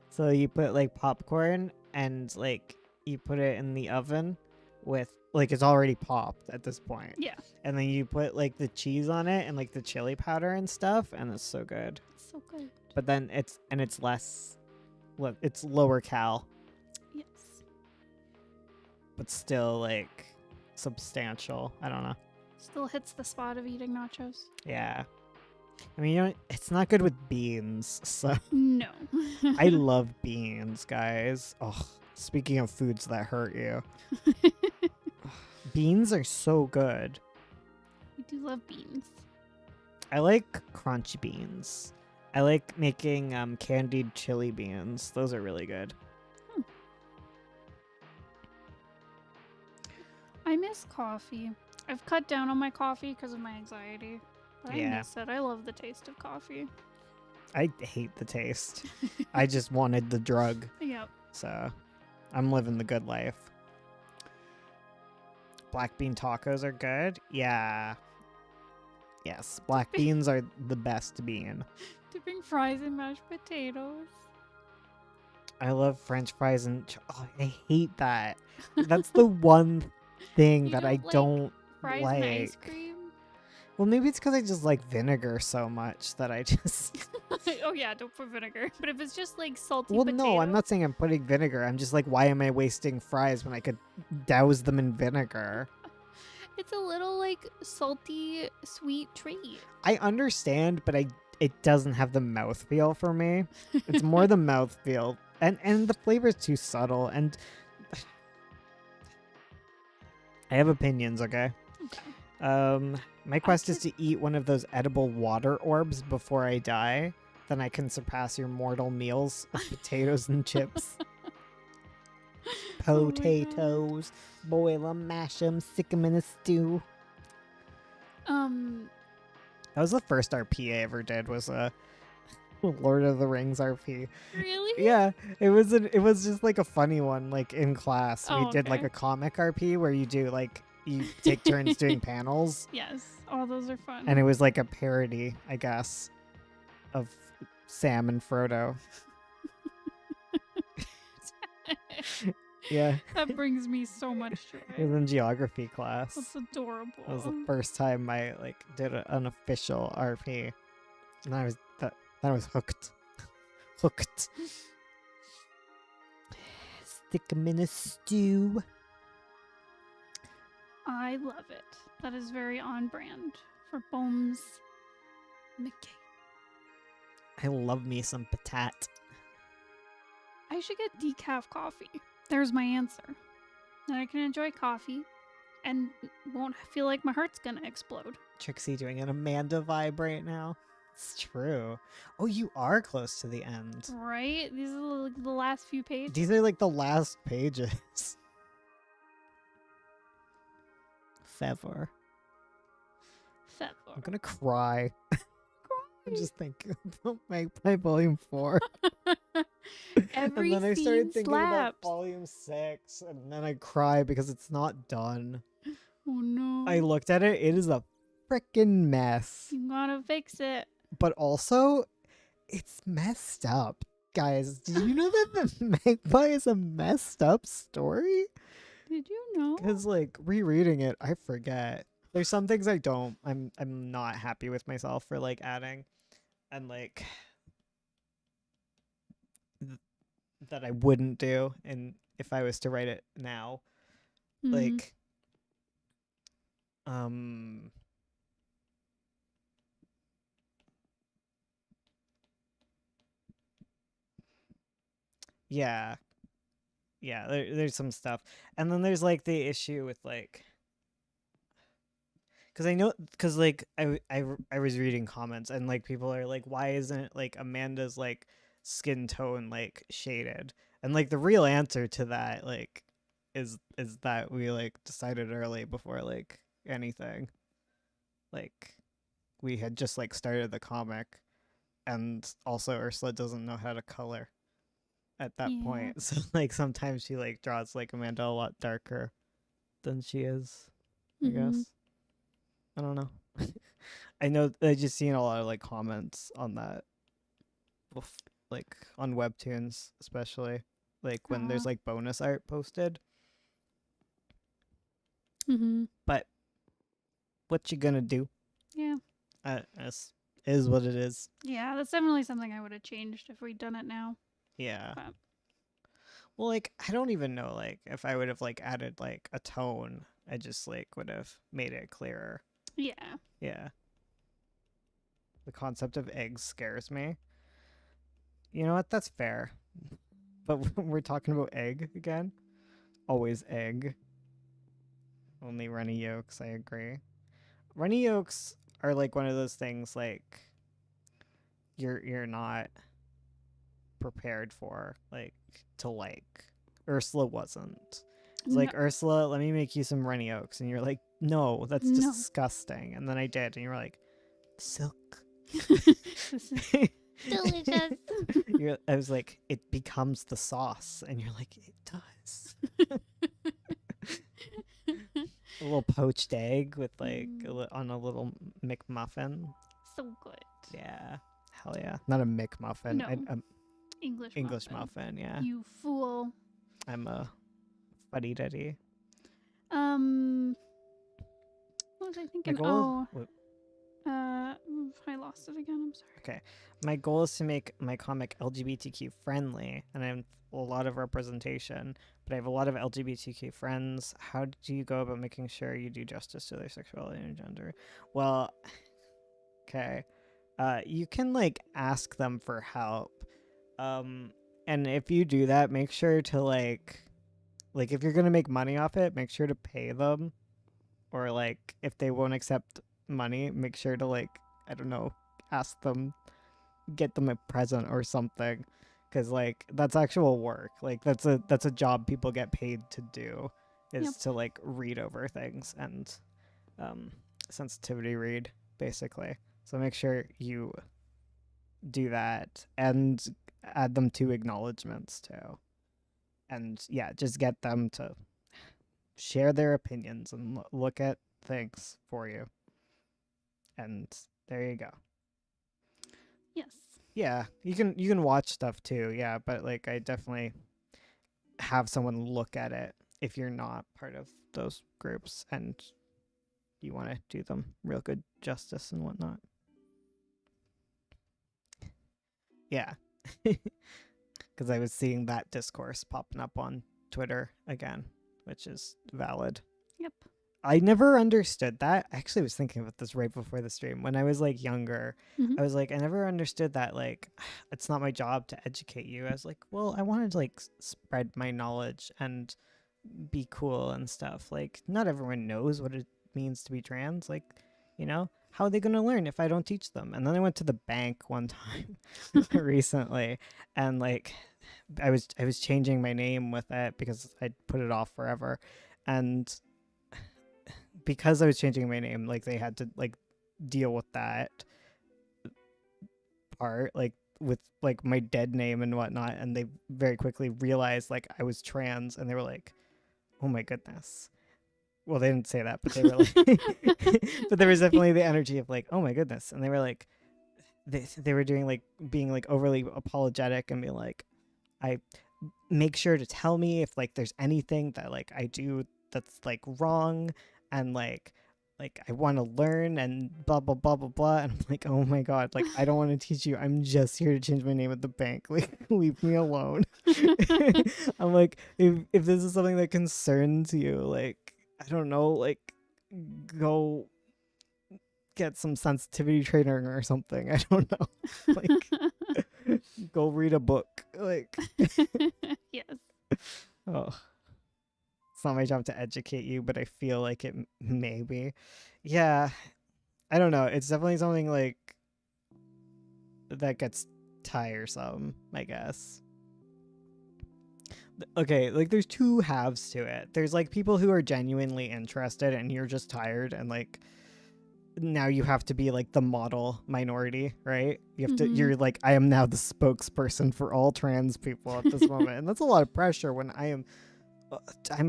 So you put like popcorn and like you put it in the oven with like it's already popped at this point. Yeah. And then you put like the cheese on it and like the chili powder and stuff, and it's so good. It's so good. But then it's lower cal, Yes. but still like substantial. I don't know. Still hits the spot of eating nachos. Yeah. I mean, you know, it's not good with beans, so No. I love beans, guys. Oh, speaking of foods that hurt you. Beans are so good. We do love beans. I like crunchy beans. I like making candied chili beans. Those are really good. I miss coffee. I've cut down on my coffee because of my anxiety. But Yeah. I miss it. I love the taste of coffee. I hate the taste. I just wanted the drug, Yep. so I'm living the good life. Black bean tacos are good. Yeah. Yes, black beans are the best bean. Dipping fries in mashed potatoes. I love French fries and I hate that. That's the one thing You that I don't like don't Fries like. and ice cream. Well, maybe it's because I just like vinegar so much that I just. Oh yeah, don't put vinegar. But if it's just like salty Well, potato, no, I'm not saying I'm putting vinegar. I'm just like, why am I wasting fries when I could douse them in vinegar? it's a little like salty, sweet treat. I understand, but it doesn't have the mouthfeel for me. It's more the mouthfeel, and the flavor is too subtle. And I have opinions, okay? Okay. My quest is to eat one of those edible water orbs before I die. Then I can surpass your mortal meals of potatoes and chips. Oh my God. Potatoes, boil 'em, mash 'em, stick 'em in a stew. That was the first RP I ever did. Was a Lord of the Rings RP. Really? Yeah, it was just like a funny one. Like in class, we Oh, did like okay. a comic RP where you do like you take turns doing panels. Yes. Oh, those are fun. And it was like a parody, I guess, of Sam and Frodo. Yeah, That brings me so much it was joy. in geography class. That's adorable. That was the first time I like did an official RP, and I was hooked. Hooked. Stick 'em in a stew. I love it. That is very on brand for Bones McKay. I love me some patat. I should get decaf coffee. There's my answer. Then I can enjoy coffee and won't feel like my heart's gonna explode. Trixie doing an Amanda vibe right now. It's true. Oh, you are close to the end. Right? These are like the last few pages. These are like the last pages. sad for? I'm gonna cry. I'm just thinking about my volume 4. Every and then I scene started thinking about slaps. volume 6, and then I cry because it's not done. Oh no. I looked at it, it is a freaking mess. You gotta fix it. But also, it's messed up. Guys, did you know that the Magpie is a messed up story? Did you know? Because like rereading it, I forget. There's some things I'm not happy with myself for like adding, and like that I wouldn't do, and if I was to write it now, Mhm. like yeah, there's some stuff, and then there's like the issue with like, because I know, because like I was reading comments, and like people are like, why isn't like Amanda's like skin tone like shaded, and like the real answer to that like is that we like decided early before like anything, like we had just like started the comic, and also Ursula doesn't know how to color at that Yeah. point. So like sometimes she like draws like Amanda a lot darker than she is, I Mhm. guess. I don't know. I know I just seen a lot of like comments on that, like on webtoons especially, like when there's like bonus art posted. Mhm. But what you gonna do? Yeah. It's is what it is. Yeah, that's definitely something I would have changed if we'd done it now. Yeah. But Well, like I don't even know like if I would have like added like a tone. I just like would have made it clearer. yeah. Yeah. The concept of eggs scares me. You know what? That's fair. But we're talking about egg again. Always egg. Only runny yolks, I agree. Runny yolks are like one of those things like you're not prepared for, like to like. Ursula wasn't. It's No. like, Ursula, let me make you some runny yolks, and you're like, no, that's No. disgusting. And then I did, and you were like, silk. This is delicious. I was like, it becomes the sauce, and you're like, it does. A little poached egg with like on a little McMuffin. So good. Yeah, hell yeah. Not a McMuffin. No. A English muffin. Yeah, You fool. I'm a fuddy duddy. What was I My thinking? goal. I lost it again. I'm sorry. Okay, my goal is to make my comic LGBTQ friendly, and I have a lot of representation, but I have a lot of LGBTQ friends. How do you go about making sure you do justice to their sexuality and gender? Well, okay, you can like ask them for help, and if you do that, make sure to like if you're gonna make money off it, make sure to pay them, or like if they won't accept money, make sure to like, I don't know, ask them, get them a present or something, because like that's actual work. Like that's a job people get paid to do, is Yep. to like read over things and sensitivity read basically. So make sure you do that and add them to acknowledgements too, and yeah, just get them to share their opinions and look at things for you. And there you go. Yes. Yeah, you can watch stuff too. Yeah, but like I definitely have someone look at it if you're not part of those groups and you want to do them real good justice and whatnot. Yeah. Because I was seeing that discourse popping up on Twitter again, which is valid. Yep. I never understood that. I actually was thinking about this right before the stream. When I was like younger, Mhm. I was like, I never understood that. Like, it's not my job to educate you. I was like, well, I wanted to like spread my knowledge and be cool and stuff. Like, not everyone knows what it means to be trans. Like, you know, how are they going to learn if I don't teach them? And then I went to the bank one time recently, and like, I was changing my name with it because I'd put it off forever, and because I was changing my name, like they had to like deal with that part, like with like my dead name and whatnot, and they very quickly realized like I was trans, and they were like, "Oh my goodness." Well, they didn't say that, but they were like, but there was definitely the energy of like, "Oh my goodness," and they were like, they were doing like being like overly apologetic and being like, "I make sure to tell me if like there's anything that like I do that's like wrong, and like I want to learn and blah blah blah blah blah." And I'm like, oh my god, like I don't want to teach you, I'm just here to change my name at the bank, like leave me alone. I'm like, if this is something that concerns you, like I don't know, like go get some sensitivity training or something. I don't know. Like go read a book. Like Yes. oh, it's not my job to educate you, but I feel like it may be. Yeah, I don't know. It's definitely something like that gets tiresome, I guess. Okay, like there's two halves to it. There's like people who are genuinely interested and you're just tired, and like now you have to be like the model minority, right? You have to, you're like, I am now the spokesperson for all trans people at this moment. And that's a lot of pressure when I'm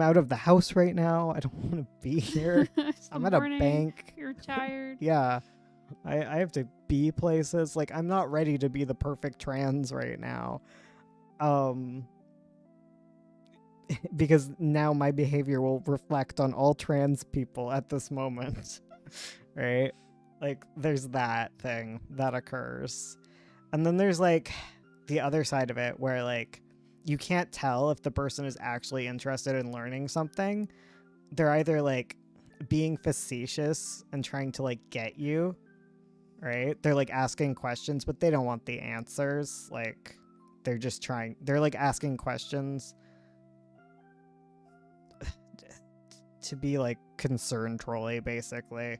out of the house right now. I don't want to be here. I'm at a bank. You're tired. Yeah. I have to be places. Like I'm not ready to be the perfect trans right now. Because now my behavior will reflect on all trans people at this moment. Right? Like there's that thing that occurs. And then there's like the other side of it where like you can't tell if the person is actually interested in learning something. They're either like being facetious and trying to like get you, right? They're like asking questions, but they don't want the answers. Like they're like asking questions to be like concern trolly, basically.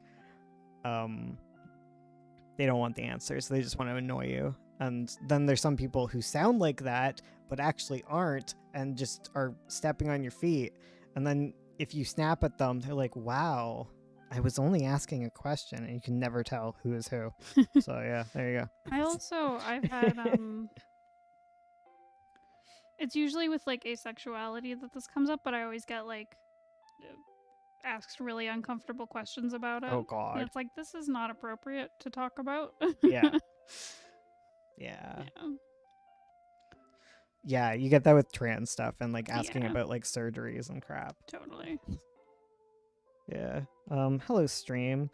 They don't want the answers. They just want to annoy you. And then there's some people who sound like that, but actually aren't, and just are stepping on your feet. And then if you snap at them, they're like, wow, I was only asking a question, and you can never tell who is who. So yeah, there you go. I've had it's usually with like asexuality that this comes up, but I always get like asked really uncomfortable questions about it. Oh god. And it's like, this is not appropriate to talk about. Yeah. Yeah. Yeah, you get that with trans stuff and like asking about like surgeries and crap. Totally. Yeah. Hello stream.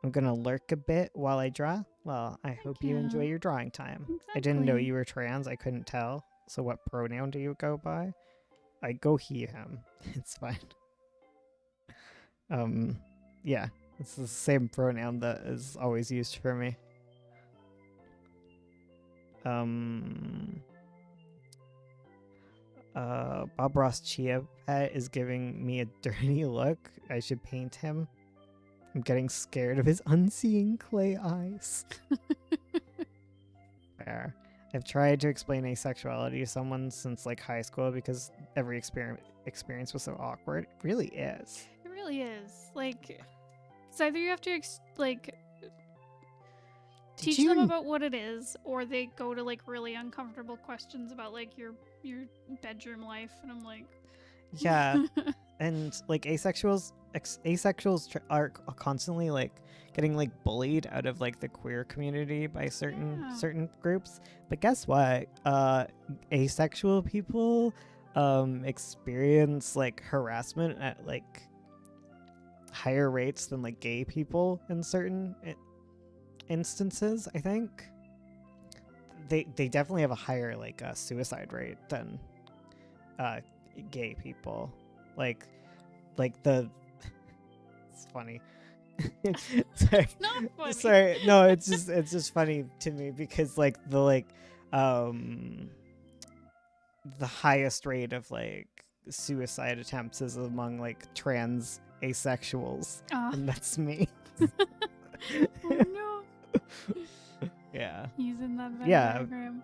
I'm gonna lurk a bit while I draw. Well, I hope you enjoy your drawing time. Exactly. I didn't know you were trans. I couldn't tell. So what pronoun do you go by? I go he, him. It's fine. Yeah. It's the same pronoun that is always used for me. Bob Ross Chia Pet is giving me a dirty look. I should paint him. I'm getting scared of his unseeing clay eyes. Fair. I've tried to explain asexuality to someone since like high school because every experience was so awkward. It really is. It really is. Like, it's either you have to teach them about what it is, or they go to like really uncomfortable questions about like your bedroom life, and I'm like, yeah. And like asexuals are constantly like getting like bullied out of like the queer community by certain groups. But guess what? Asexual people experience like harassment at like higher rates than like gay people in certain instances. I think they definitely have a higher like suicide rate than gay people. Like the it's funny. Sorry. it's not funny. Sorry. No, it's just funny to me because like the highest rate of like suicide attempts is among like trans asexuals, and that's me. Oh no. Yeah. Using that Venn Yeah. diagram.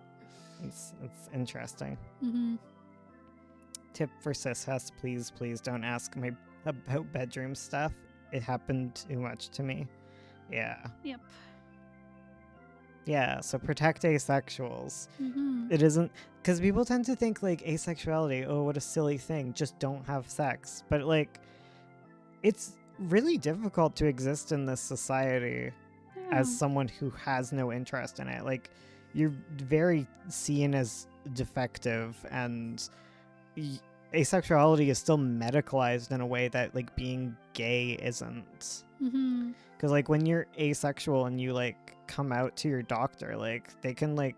It's interesting. Mm-hmm. Tip for cis-hess, please don't ask me about bedroom stuff. It happened too much to me. Yeah. Yep. Yeah, so protect asexuals. Mm-hmm. It isn't because people tend to think like asexuality, oh, what a silly thing, just don't have sex. But like, it's really difficult to exist in this society as Yeah. someone who has no interest in it. Like, you're very seen as defective, and y- asexuality is still medicalized in a way that like being gay isn't. Mm-hmm. Because like when you're asexual and you like come out to your doctor, like they can like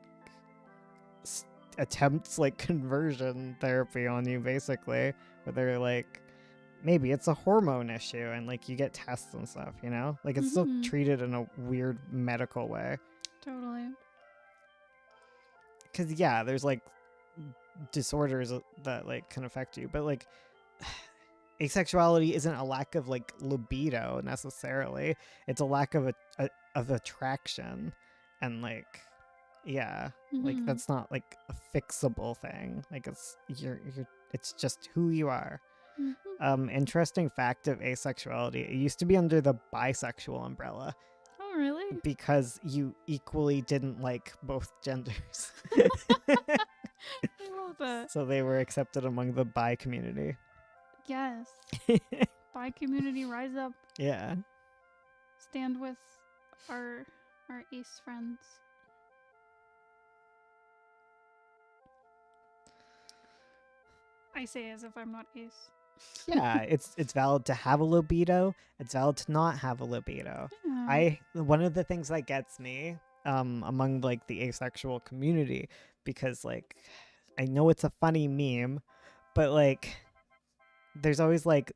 attempt like conversion therapy on you, basically, where they're like, maybe it's a hormone issue, and like you get tests and stuff, you know, like it's still Mhm. treated in a weird medical way. Totally. Because yeah, there's like disorders that like can affect you, but like asexuality isn't a lack of like libido necessarily. It's a lack of of attraction, and like yeah, like Mhm. that's not like a fixable thing. Like you're it's just who you are. Mhm. Interesting fact of asexuality: it used to be under the bisexual umbrella Oh, really? because you equally didn't like both genders. I love that. So they were accepted among the bi community. Yes. Bi community, rise up. Yeah. Stand with our ace friends. I say as if I'm not ace. Yeah, it's valid to have a libido. It's valid to not have a libido. Yeah. One of the things that gets me among like the asexual community, because like I know it's a funny meme, but like there's always like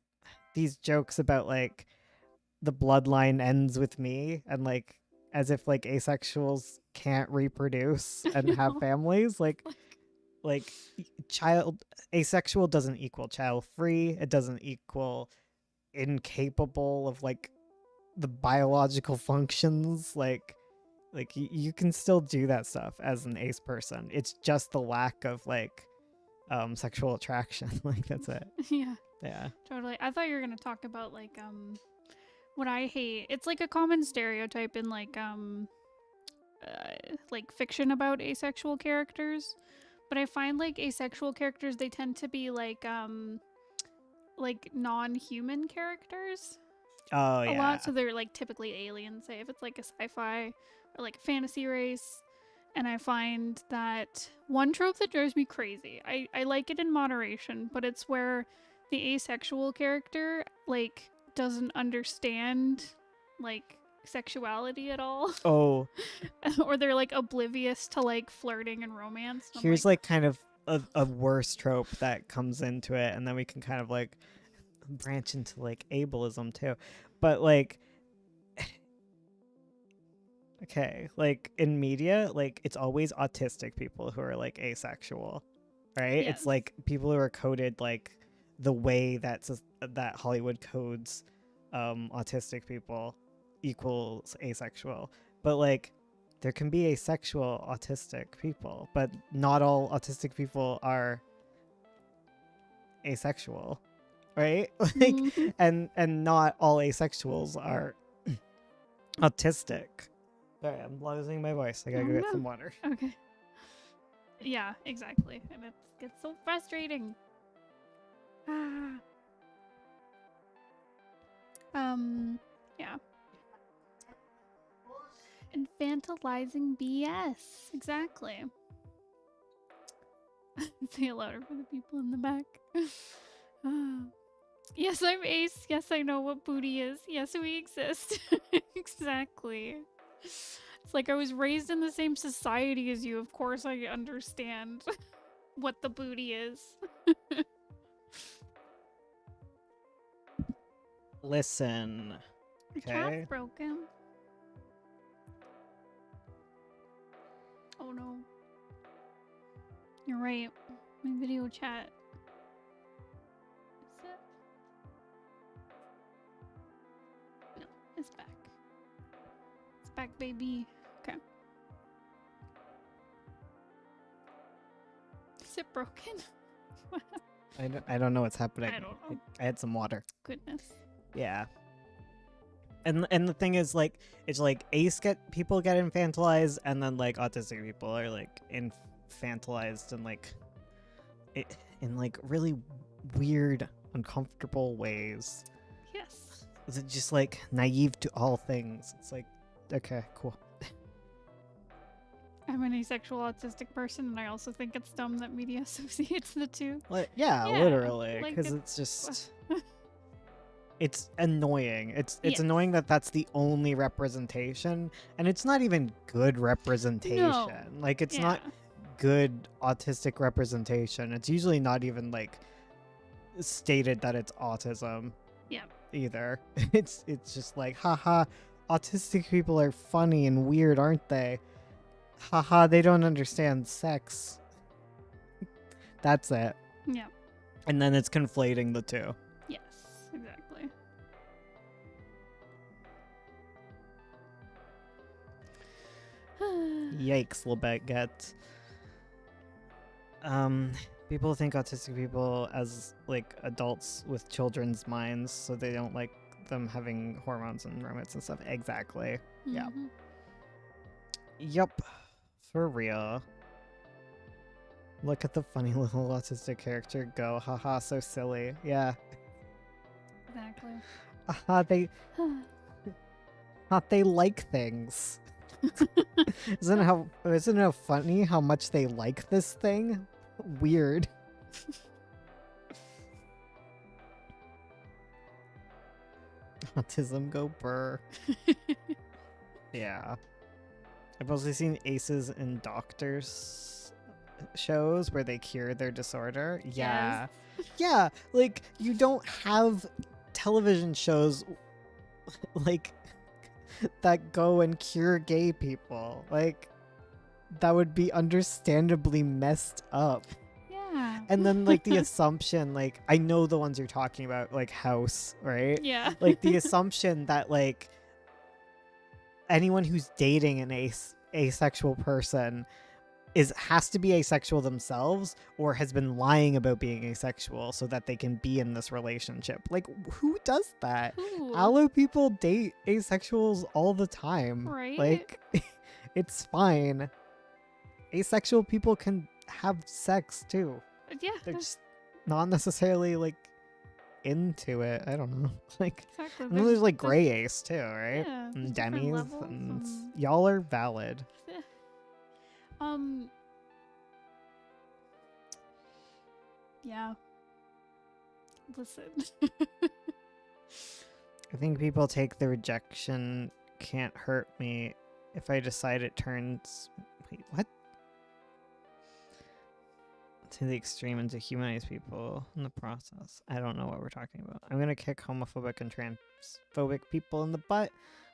these jokes about like the bloodline ends with me, and like as if like asexuals can't reproduce and have No. families. Like child asexual doesn't equal child free. It doesn't equal incapable of like the biological functions. Like you can still do that stuff as an ace person. It's just the lack of like sexual attraction. Like that's it. Yeah. Yeah. Totally. I thought you were gonna talk about what I hate. It's like a common stereotype in like fiction about asexual characters. But I find like asexual characters, they tend to be like non-human characters Oh a yeah. lot. So they're like typically aliens, say if it's like a sci-fi or like a fantasy race. And I find that one trope that drives me crazy. I like it in moderation, but it's where the asexual character like doesn't understand like sexuality at all. Oh, Or they're like oblivious to like flirting and romance. And I'm here's like kind of a worse trope that comes into it, and then we can kind of like branch into like ableism too. But like okay, like in media, like it's always autistic people who are like asexual, right? Yes. It's like people who are coded like the way that Hollywood codes autistic people equals asexual. But like there can be asexual autistic people, but not all autistic people are asexual, right? Like Mhm. and not all asexuals are autistic. Sorry, I'm losing my voice. I gotta Oh, go get no. some water. Okay. Yeah, exactly. And it gets so frustrating. Ah. Yeah. Infantilizing BS. Exactly. Say it louder for the people in the back. Ah. Yes, I'm ace. Yes, I know what booty is. Yes, we exist. Exactly. It's like I was raised in the same society as you. Of course, I understand what the booty is. Listen. The Okay. cat's broken. Oh no. You're right. My video chat. Is it? No, it's back. It's back, baby. Okay. Is it broken? I don't know what's happening. I don't know. I had some water. Goodness. Yeah. And the thing is, like, it's like people get infantilized, and then like autistic people are like infantilized and like in like really weird, uncomfortable ways. Yes. Is it just like naive to all things? It's like, okay, cool. I'm an asexual autistic person, and I also think it's dumb that media associates the two. Like, yeah, Yeah, literally, like because it's just. It's annoying. It's Yes. annoying that that's the only representation, and it's not even good representation. Like, it's not good autistic representation. It's usually not even like stated that it's autism. Yeah. Either. It's just like, haha, autistic people are funny and weird, aren't they? Haha, they don't understand sex. That's it. Yeah. And then it's conflating the two. Yes. Exactly. Yikes, Lebet gets. People think autistic people as like adults with children's minds, so they don't like them having hormones and romance and stuff. Exactly. Yeah. Mhm. Yup. For real. Look at the funny little autistic character go. Haha, so silly. Yeah. Exactly. Haha, they like things. Isn't it funny how much they like this thing? Weird. Autism go burr. Yeah. I've also seen Aces and Doctors shows where they cure their disorder. Yeah. Yeah, like you don't have television shows like that go and cure gay people. Like that would be understandably messed up. Yeah. And then like the assumption, like I know the ones you're talking about, like House, right? Yeah. Like the assumption that like anyone who's dating an asexual person has to be asexual themselves or has been lying about being asexual so that they can be in this relationship. Like who does that? Ooh. Allo people date asexuals all the time. Right? Like it's fine. Asexual people can have sex too. Yeah. They're just not necessarily like into it. I don't know. Like Exactly. and then there's like gray ace too, right? Yeah, there's And different Denny's levels and and- y'all are valid. Yeah. Listen. I think people take the rejection can't hurt me if I decide it turns. Wait, what? To the extreme and to humanize people in the process. I don't know what we're talking about. I'm gonna kick homophobic and transphobic people in the butt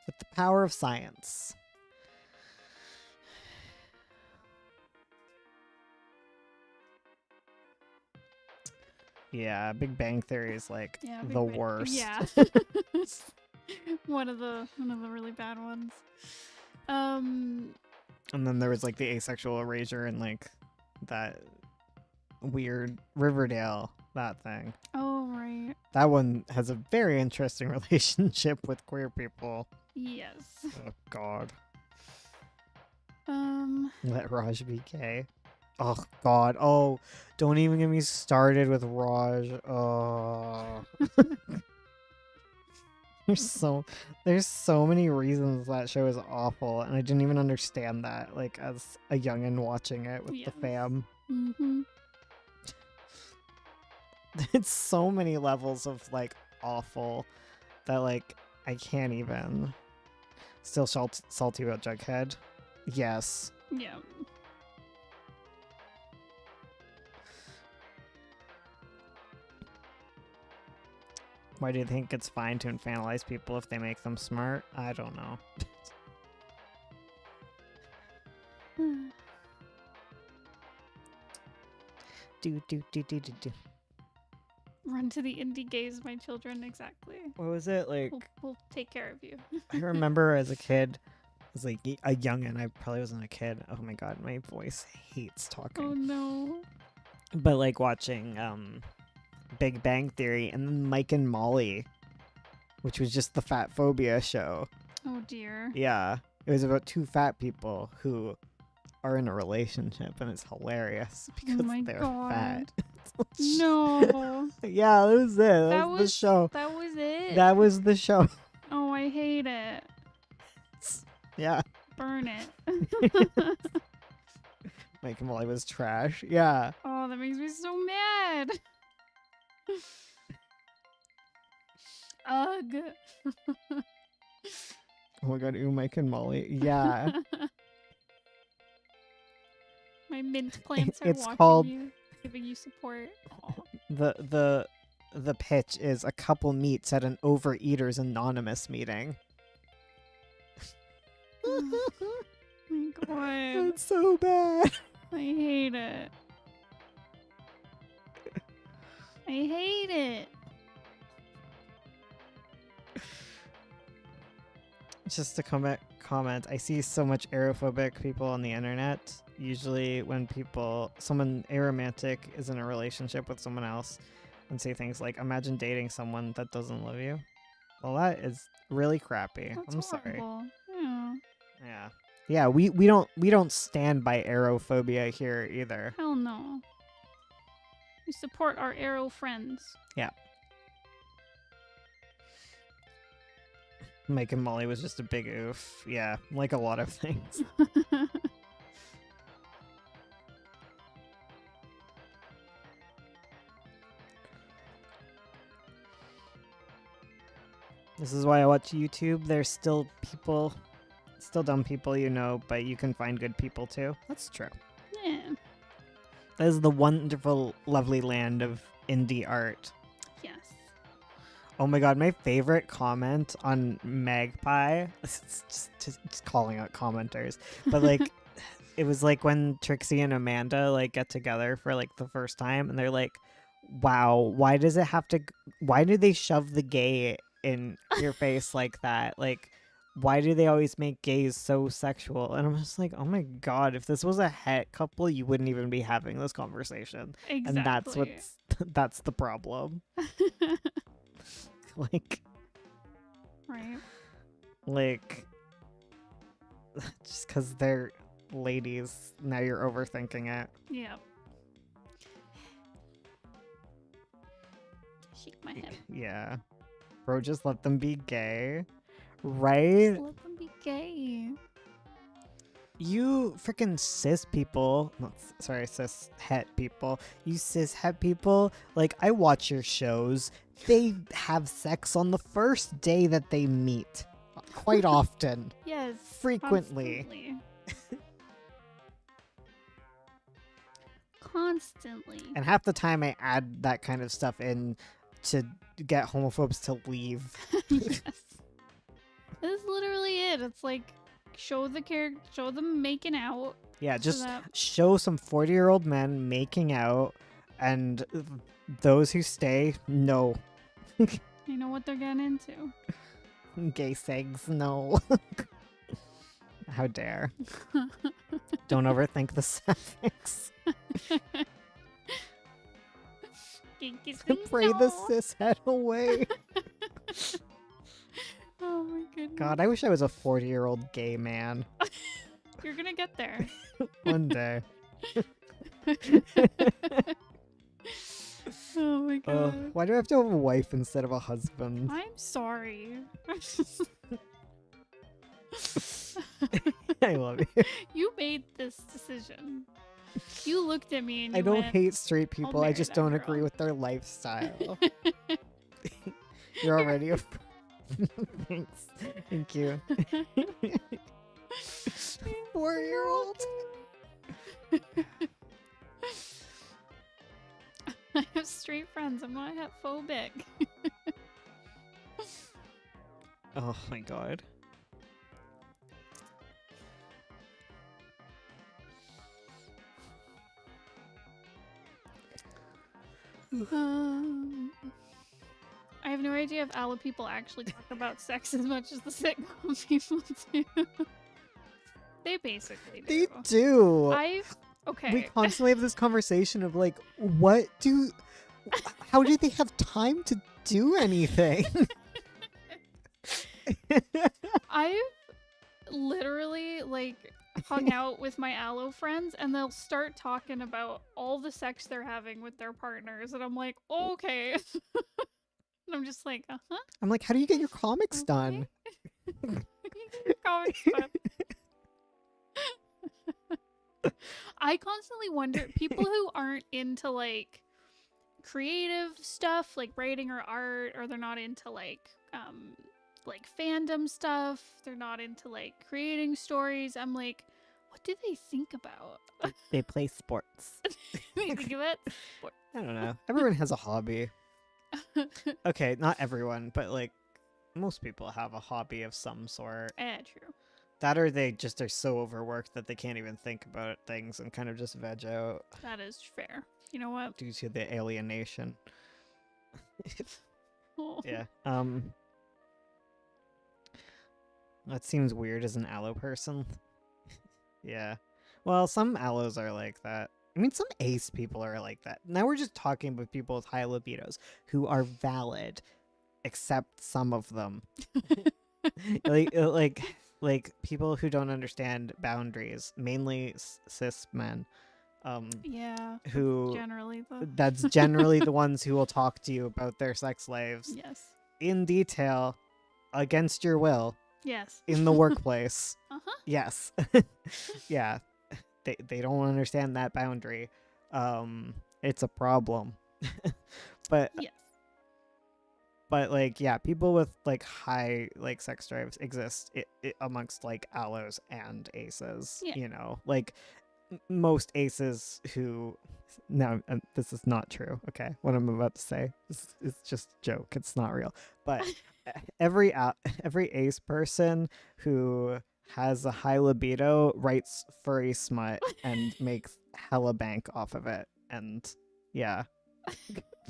with the power of science. Yeah, Big Bang Theory is like Yeah, the Big Bang- worst. Yeah. one of the really bad ones. And then there was like the asexual erasure and like that weird Riverdale, that thing. Oh right. That one has a very interesting relationship with queer people. Yes. Oh god. Let Raj be gay. Oh god. Oh, don't even get me started with Raj. Oh. There's so many reasons that show is awful, and I didn't even understand that, like as a youngin watching it with the Yes. fam. Mm-hmm. It's so many levels of like awful that like I can't even. Still salty about Jughead. Yes. Yeah. Why do you think it's fine to infantilize people if they make them smart? I don't know. do. Run to the indie gays, my children. Exactly. What was it like? We'll take care of you. I remember as a kid, I was like a youngin'. I probably wasn't a kid. Oh my god, my voice hates talking. Oh no. But like watching Big Bang Theory and then Mike and Molly. which was just the fat phobia show. Oh dear. Yeah, it was about two fat people who are in a relationship, and it's hilarious because my they're God. fat. No. Yeah, that was it. That was the show. That was it. That was the show. Oh, I hate it. Yeah. Burn it. Mike and Molly was trash. Yeah. Oh, that makes me so mad. Ugh. Oh my god, ooh, Mike and Molly. Yeah. My mint plants are It's watching called- you, giving you support. The pitch is a couple meets at an Overeaters Anonymous meeting. Oh my god. That's so bad. I hate it. I hate it. Just to comment, I see so much aerophobic people on the internet. Usually when someone aromantic is in a relationship with someone else and say things like, imagine dating someone that doesn't love you. Well, that is really crappy. That's I'm sorry. horrible. Yeah. Yeah. Yeah, we don't stand by aerophobia here either. Hell no. We support our arrow friends. Yeah. Mike and Molly was just a big oof. Yeah, like a lot of things. This is why I watch YouTube. There's still dumb people, but you can find good people too. That's true. Yeah. That is the wonderful, lovely land of indie art. Yes. Oh my god, my favorite comment on Magpie, it's just calling out commenters, but like, it was like when Trixie and Amanda like get together for like the first time, and they're like, wow, why do they shove the gay in your face like that? Like, why do they always make gays so sexual? And I'm just like, oh my god, if this was a het couple, you wouldn't even be having this conversation. Exactly. And that's the problem. Like, right. Just because they're ladies, now you're overthinking it. Yeah. Shake my head. Yeah. Bro, just let them be gay. Right? Just let them be gay. You freaking cis people, cis het people. You cis het people, like, I watch your shows. They have sex on the first day that they meet. Quite often. Yes. Frequently. Absolutely. Constantly. And half the time I add that kind of stuff in to get homophobes to leave. Yes. That's literally it. It's like, show them making out. Yeah, just that- show some 40-year-old men making out, and those who stay, no. You know what they're getting into. Gay segs, no. How dare. Don't overthink the suffix. Kinky Pray the no. cis het away. Oh my goodness. God, I wish I was a 40-year-old gay man. You're gonna get there. One day. Oh my god. Why do I have to have a wife instead of a husband? I'm sorry. I love you. You made this decision. You looked at me and I you don't went, hate straight people. I marry just that don't girl. agree with their lifestyle. You're already a... Thanks. Thank you. 4-year-old. I have straight friends. I'm not phobic. Oh my god. I have no idea if ALA people actually talk about sex as much as the sitcom people do. They basically do. They do. Okay. We constantly have this conversation of like, how do they have time to do anything? I've literally like hung out with my allo friends and they'll start talking about all the sex they're having with their partners and I'm like, okay. And I'm just like, uh-huh. I'm like, how do you get your comics done? Comics done. I constantly wonder, people who aren't into like creative stuff like writing or art, or they're not into like fandom stuff, they're not into like creating stories, I'm like, what do they think about? They play sports. They think of it. I don't know. Everyone has a hobby. Okay, not everyone, but like most people have a hobby of some sort. True. That or they just are so overworked that they can't even think about things and kind of just veg out That is fair. You know what? due to the alienation. Oh. Yeah. That seems weird as an allo person. Yeah. Well, some allos are like that. I mean, some ace people are like that. Now we're just talking about people with high libidos who are valid, except some of them. like people who don't understand boundaries, mainly cis men. Yeah. Who Generally though. that's generally the ones who will talk to you about their sex lives Yes. in detail, against your will, Yes. in the workplace. Uh-huh. Yes. Yeah. They don't understand that boundary. It's a problem. but Yes. but like yeah, people with like high like sex drives exist amongst like allos and aces. Yeah. You know, like most aces who. No, this is not true. Okay, what I'm about to say is just a joke. It's not real. But every ace person who has a high libido writes furry smut and makes hella bank off of it. And yeah,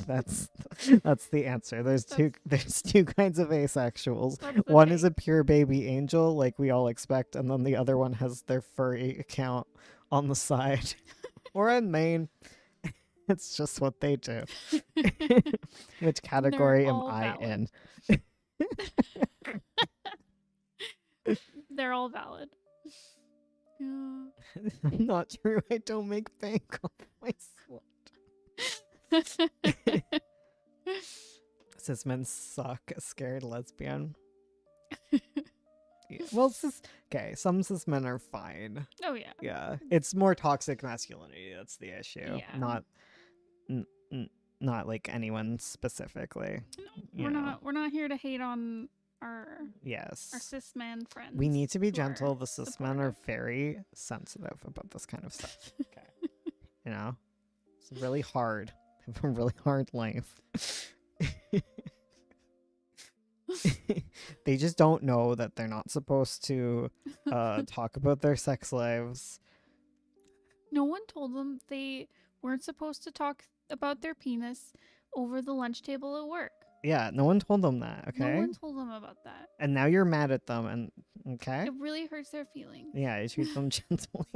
that's the answer. There's two kinds of asexuals. That's the One is thing. a pure baby angel, like we all expect, and then the other one has their furry account on the side or in main. It's just what they do. Which category am all I valid. in? They're all valid. Yeah. Not true. I don't make bank off my slut. Cis men suck. Scared lesbian. Yeah, well, some cis men are fine. Oh yeah. Yeah, it's more toxic masculinity that's the issue. Yeah. Not like anyone specifically. No, we're not here to hate on our Yes. cis man friends. We need to be who are gentle. The cis men are supportive. very sensitive about this kind of stuff. Okay. You know? It's really hard. They have a really hard life. They just don't know that they're not supposed to talk about their sex lives. No one told them they weren't supposed to talk about their penis over the lunch table at work. Yeah, no one told them that, okay? No one told them about that. And now you're mad at them, and okay? It really hurts their feelings. Yeah, you treat them gently.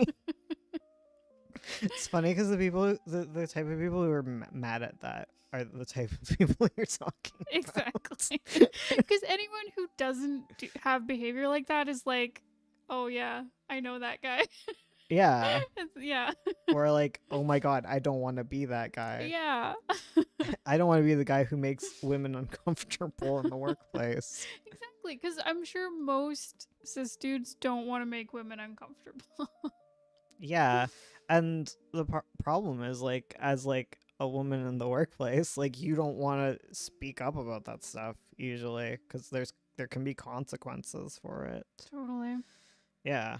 It's funny because the type of people who are mad at that are the type of people you're talking about. Exactly. Because anyone who doesn't have behavior like that is like, oh yeah, I know that guy. Yeah. Yeah. Or like, oh my god, I don't want to be that guy. Yeah. I don't want to be the guy who makes women uncomfortable in the workplace. Exactly. Because I'm sure most cis dudes don't want to make women uncomfortable. Yeah. And the problem is like, as like a woman in the workplace, like you don't want to speak up about that stuff usually because there can be consequences for it. Totally. Yeah.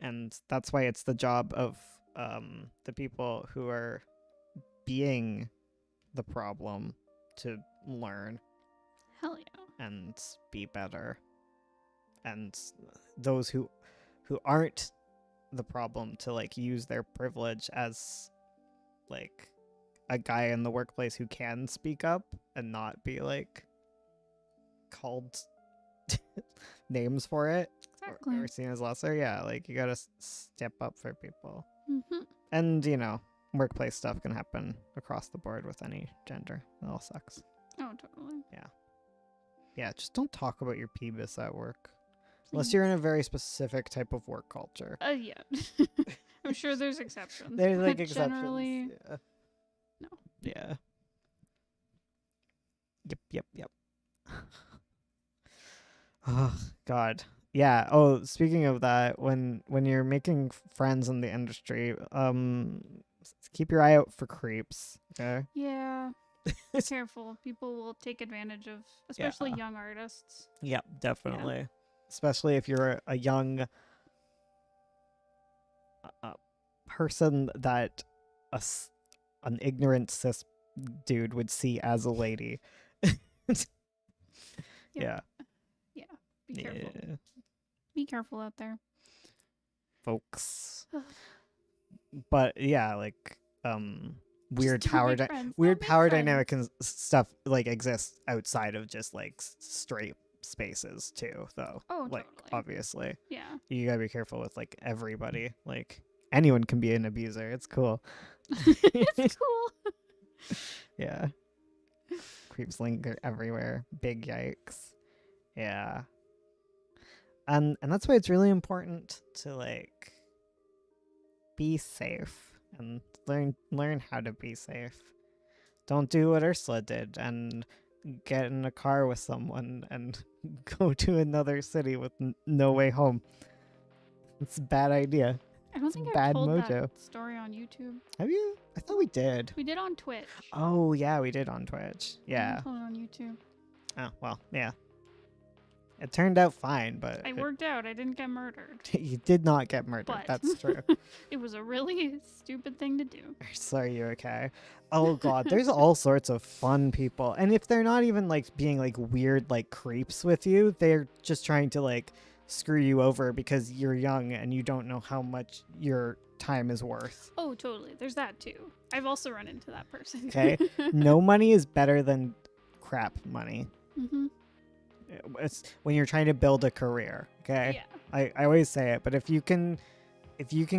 And that's why it's the job of the people who are being the problem to learn Hell yeah. and be better. And those who aren't the problem to like use their privilege as like a guy in the workplace who can speak up and not be like called names for it. Exactly. Or seen as lesser. Yeah, like you gotta step up for people. Mm-hmm. And you know, workplace stuff can happen across the board with any gender. It all sucks. Oh, totally. Yeah, just don't talk about your penis at work. Unless Please. you're in a very specific type of work culture. Yeah. I'm sure there's exceptions. There's like but exceptions. Generally, Yeah. no. Yeah. Yep. Oh God. Yeah. Oh, speaking of that, when you're making friends in the industry, keep your eye out for creeps. Okay. Yeah. Be careful. People will take advantage of, especially Yeah. young artists. Yep, definitely. Especially if you're a young person that an ignorant cis dude would see as a lady. Yeah. Yeah. Be careful. Yeah. Be careful out there. Folks. But yeah, like weird Just don't power make friends. weird Don't make power friends. dynamic and stuff like exists outside of just like straight spaces too, though. Oh, Like totally. obviously. Yeah. You gotta be careful with like everybody. Like anyone can be an abuser. It's cool. It's cool. Yeah. Creeps linger everywhere. Big yikes. Yeah. And that's why it's really important to like be safe and learn how to be safe. Don't do what Ursula did and get in a car with someone and go to another city with no way home. It's a bad idea. I don't think I've Bad told mojo. that story on YouTube. Have you? I thought we did. We did on Twitch. Oh yeah, we did on Twitch. I Yeah. haven't told it on YouTube. Oh well, yeah. It turned out fine, but I worked out. I didn't get murdered. you did not get murdered. But That's true. it was a really stupid thing to do. So are you okay? Oh god, there's all sorts of fun people. And if they're not even like being like weird like creeps with you, they're just trying to like screw you over because you're young and you don't know how much your time is worth. Oh, totally. There's that too. I've also run into that person. Okay? No money is better than crap money. Mm-hmm. It's when you're trying to build a career, okay? Yeah. I always say it, but if you can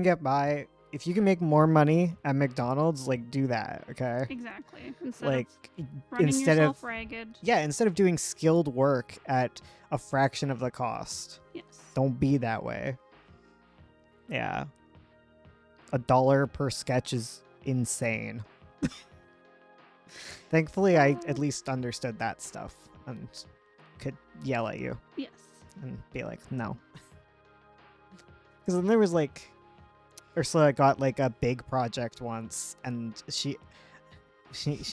get by, if you can make more money at McDonald's, like do that, okay? Exactly. Instead Like of running instead yourself of ragged. yeah, instead of doing skilled work at a fraction of the cost. Yes. Don't be that way. Yeah. $1 per sketch is insane. Thankfully, I at least understood that stuff and could yell at you Yes. and be like, no. Because then there was like, Ursula got like a big project once, and she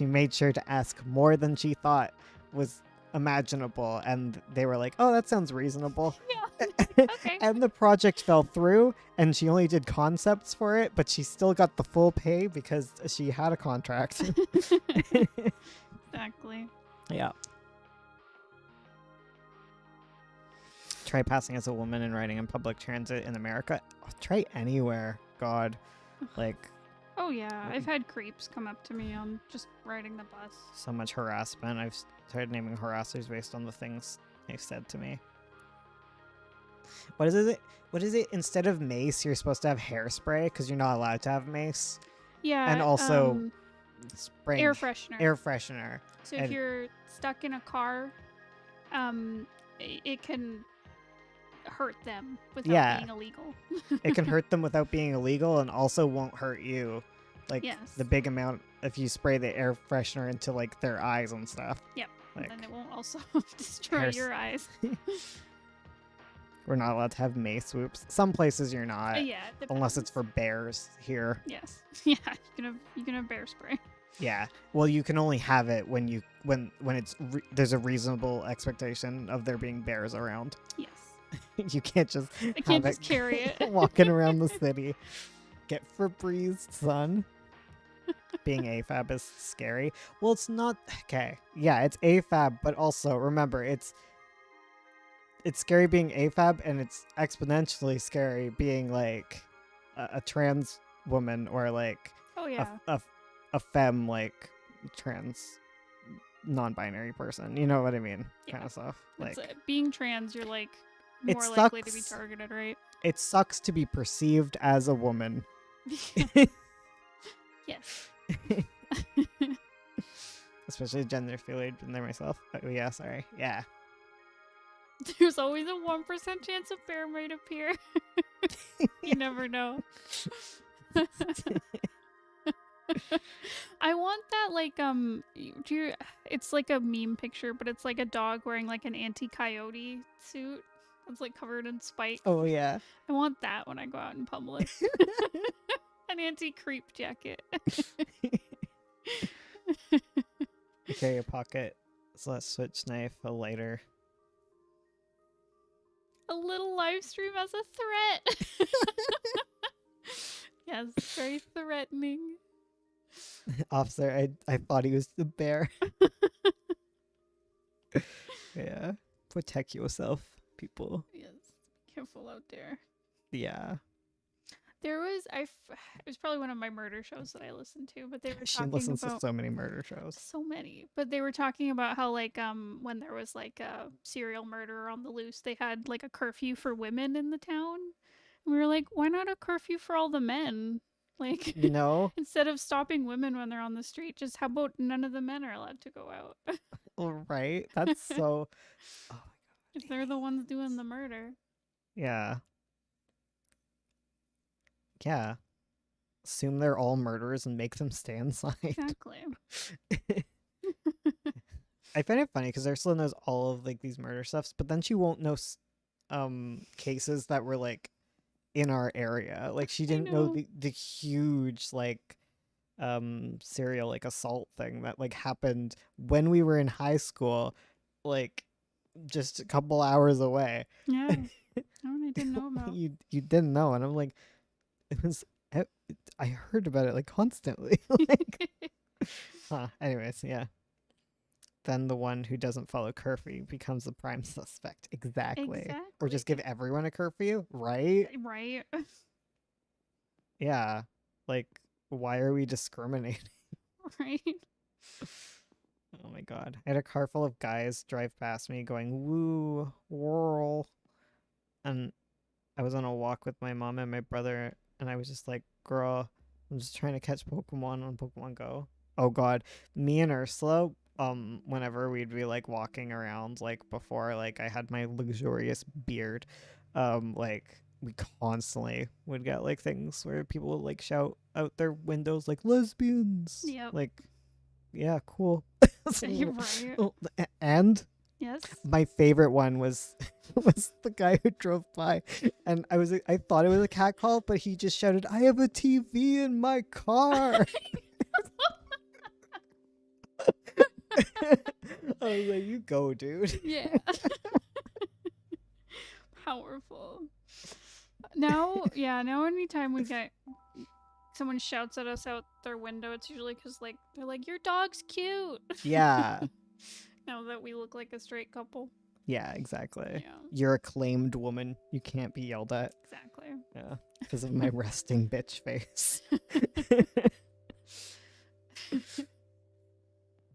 made sure to ask more than she thought was imaginable, and they were like, oh, that sounds reasonable. Yeah. Okay. And the project fell through, and she only did concepts for it, but she still got the full pay because she had a contract. Exactly. Yeah. Try passing as a woman and riding in public transit in America. Try anywhere. God. Like, Oh yeah, I've had creeps come up to me on just riding the bus. so much harassment. I've started naming harassers based on the things they've said to me. What is it? What is it? Instead of mace, you're supposed to have hairspray because you're not allowed to have mace. Yeah. And also spraying air freshener. air freshener. So if and- you're stuck in a car, it can hurt them without Yeah. being illegal. It can hurt them without being illegal, and also won't hurt you. Like Yes. the big amount if you spray the air freshener into like their eyes and stuff. Yep. Like, And then it won't also destroy Hairs- your eyes. we're not allowed to have mace whoops. Some places you're not, Yeah. it unless it's depends. for bears here. Yes. Yeah. You can have bear spray. Yeah. Well, you can only have it when it's there's a reasonable expectation of there being bears around. Yes. You can't just I have can't it just carry it. walking around the city. Get Febreze, son. Being AFAB is scary. Well, it's not okay. Yeah, it's AFAB, but also remember it's scary being AFAB, and it's exponentially scary being like a trans woman or like Oh yeah. a femme like trans non-binary person. You know what I mean? Yeah. Kind of stuff. Like It's, being trans, you're like It more likely to be sucks. targeted, right? it sucks to be perceived as a woman. Yes. Especially gender fluid, been there myself. Oh yeah, sorry. Yeah. There's always a 1% chance a bear might appear. You never know. I want that do you, it's like a meme picture, but it's like a dog wearing like an anti-coyote suit. It's like covered in spikes. Oh yeah. I want that when I go out in public. An anti-creep jacket. Carry a pocket. Switch knife, a lighter. A little live stream as a threat. Yes, very threatening. Officer, I thought he was the bear. Yeah. Protect yourself, people. Yes, be careful out there. Yeah. There was it was probably one of my murder shows that I listened to, but they were She talking listens about to so many murder shows. so many. But they were talking about how when there was like a serial murderer on the loose, they had like a curfew for women in the town. And we were like, why not a curfew for all the men? Like You know? instead of stopping women when they're on the street, just how about none of the men are allowed to go out? Right? That's so. Oh my god. If they're the ones doing the murder. Yeah. Yeah. Assume they're all murderers and make them stay inside. Exactly. I find it funny because Ursula knows all of like these murder stuffs, but then she won't know cases that were like in our area. Like she didn't know know. the huge like serial like assault thing that like happened when we were in high school, like just a couple hours away. Yeah. I didn't know about. you didn't know, and I'm like, it was. I heard about it like constantly. Like, anyways, yeah. Then the one who doesn't follow curfew becomes the prime suspect. Exactly. Or just give everyone a curfew, right? Right. Yeah. Like, why are we discriminating? Right. Oh my god. I had a car full of guys drive past me going, woo, whirl. And I was on a walk with my mom and my brother, and I was just like, girl, I'm just trying to catch Pokemon on Pokemon Go. Oh god. Me and Ursula, whenever we'd be like walking around, like before like I had my luxurious beard, like we constantly would get like things where people would like shout out their windows like lesbians. Yep. Like, yeah, cool. Right. And Yes. my favorite one was was the guy who drove by, and I thought it was a cat call, but he just shouted, "I have a TV in my car." I was like, "You go, dude." Yeah. Powerful. Now anytime we get someone shouts at us out their window, it's usually because like they're like, your dog's cute. Yeah. Now that we look like a straight couple. Yeah, exactly. Yeah. You're a claimed woman. You can't be yelled at. Exactly. Yeah, because of my resting bitch face.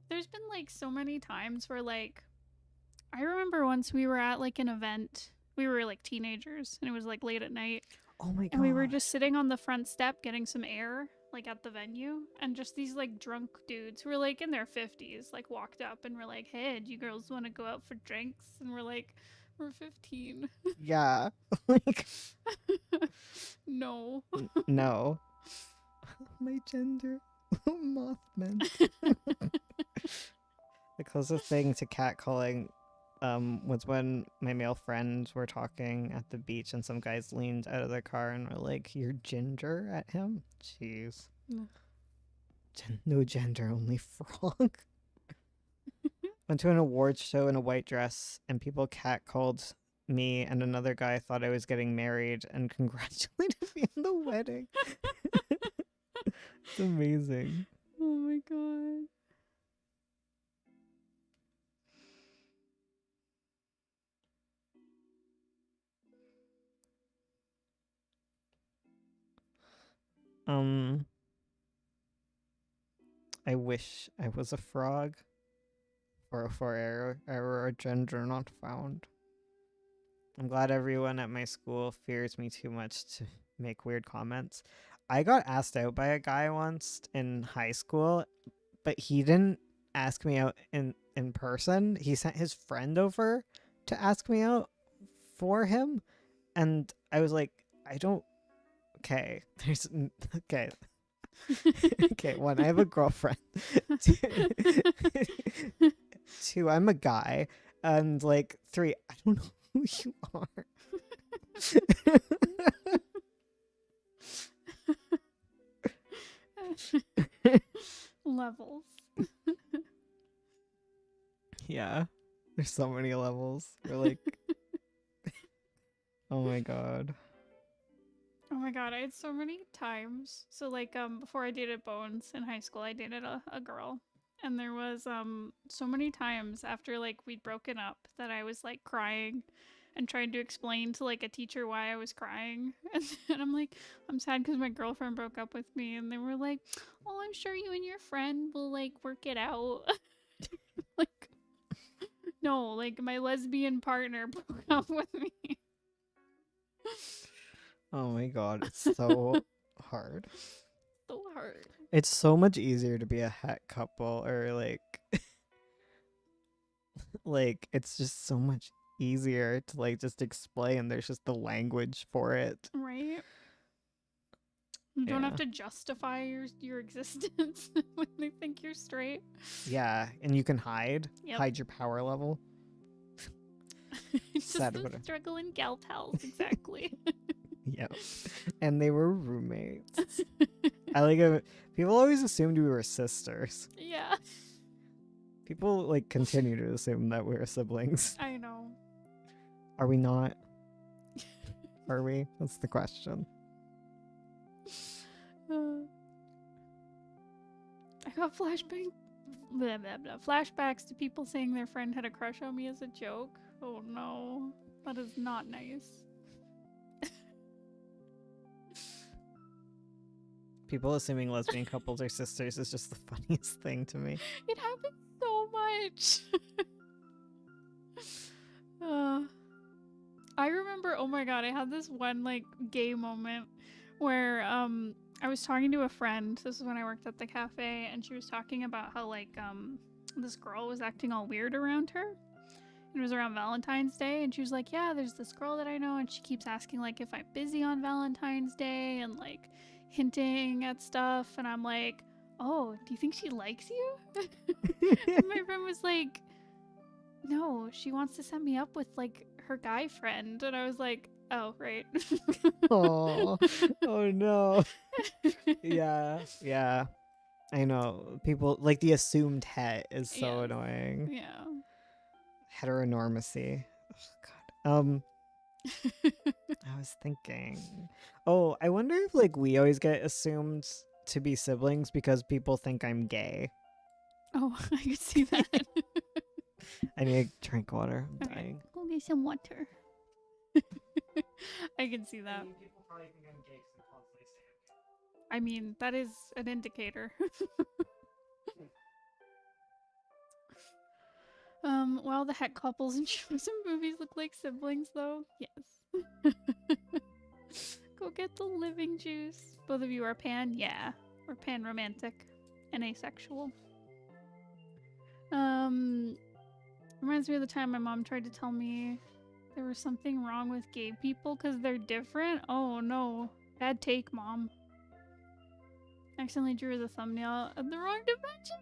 There's been like so many times where like I remember once we were at like an event. We were like teenagers and it was like late at night. Oh my god. And we were just sitting on the front step getting some air, like at the venue, and just these like drunk dudes who were like in their 50s, like walked up and were like, "Hey, do you girls want to go out for drinks?" And we're like, "We're 15." Yeah. Like No. no. My gender. Mothman. The closest thing to catcalling was when my male friends were talking at the beach and some guys leaned out of their car and were like, "You're ginger" at him. Jeez. No. No gender, only frog. Went to an awards show in a white dress and people catcalled me, and another guy thought I was getting married and congratulated me on the wedding. It's amazing. Oh my god. I wish I was a frog. For error or gender not found. I'm glad everyone at my school fears me too much to make weird comments. I got asked out by a guy once in high school, but he didn't ask me out in person. He sent his friend over to ask me out for him, and I was like, I don't. Okay, okay. Okay, one, I have a girlfriend. Two, I'm a guy, and like three, I don't know who you are. Levels. Yeah, there's so many levels. We're like, oh my god. Oh my god, I had so many times. So like before I dated Bones in high school, I dated a girl. And there was so many times after like we'd broken up that I was like crying and trying to explain to like a teacher why I was crying. And then I'm like, I'm sad because my girlfriend broke up with me, and they were like, "Oh, I'm sure you and your friend will like work it out." Like, no, like my lesbian partner broke up with me. Oh my god, it's so hard. So hard. It's so much easier to be a het couple, or like like it's just so much easier to like just explain. There's just the language for it. Right? You don't have Yeah. to justify your existence when they think you're straight. Yeah, and you can hide Yep. hide your power level. It's just Sad a about it. struggle in gal pals, exactly. Yep. And they were roommates. I like it. People always assumed we were sisters. Yeah, People like continue to assume that we're siblings. I know. Are we not? Are we? That's the question. I got flashbacks to people saying their friend had a crush on me as a joke. Oh no, that is not nice. People assuming lesbian couples are sisters is just the funniest thing to me. It happens so much. I remember, oh my god, I had this one like gay moment where I was talking to a friend. This is when I worked at the cafe, and she was talking about how like this girl was acting all weird around her. It was around Valentine's Day, and she was like, "Yeah, there's this girl that I know, and she keeps asking like if I'm busy on Valentine's Day and like hinting at stuff." And I'm like, "Oh, do you think she likes you?" And my friend was like, "No, she wants to set me up with like her guy friend." And I was like, "Oh, right." Oh, oh no. Yeah, yeah. I know. People like the assumed het is so Yes. annoying. Yeah. Heteronormacy. Oh, God. I was thinking. Oh, I wonder if like we always get assumed to be siblings because people think I'm gay. Oh, I could see that. I need to drink water. I'm Okay. dying. Go get some water. I can see that. People probably think I'm gay 'cause they constantly say I'm gay. I mean, that is an indicator. While the het couples in shows and movies look like siblings, though, yes. Go get the living juice. Both of you are pan, yeah. We're pan romantic and asexual. Reminds me of the time my mom tried to tell me there was something wrong with gay people because they're different. Oh no, bad take, Mom. Accidentally drew the thumbnail at the wrong dimension.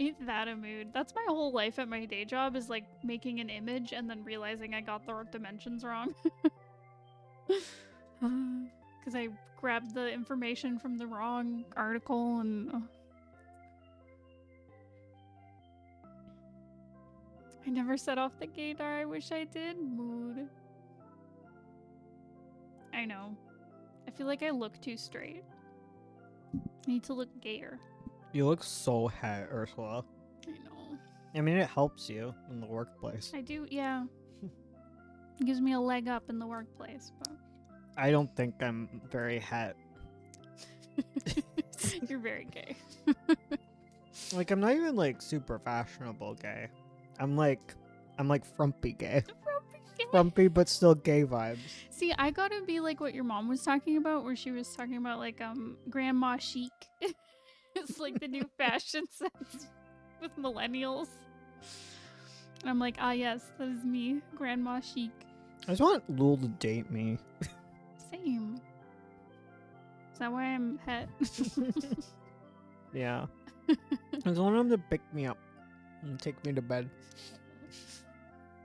Ain't that a mood? That's my whole life at my day job, is like making an image and then realizing I got the dimensions wrong. Because I grabbed the information from the wrong article and... I never set off the gaydar. I wish I did. Mood. I know. I feel like I look too straight. I need to look gayer. You look so het, Ursula. I know. I mean, it helps you in the workplace. I do, yeah. It gives me a leg up in the workplace, but... I don't think I'm very het. You're very gay. Like, I'm not even like super fashionable gay. I'm like frumpy gay. Frumpy but still gay vibes. See, I gotta be like what your mom was talking about, where she was talking about like grandma chic. It's like the new fashion sense. with millennials. And I'm like, ah, yes, that is me, Grandma Chic. I just want Lul to date me. Same. Is that why I'm het? Yeah. I just want him to pick me up and take me to bed.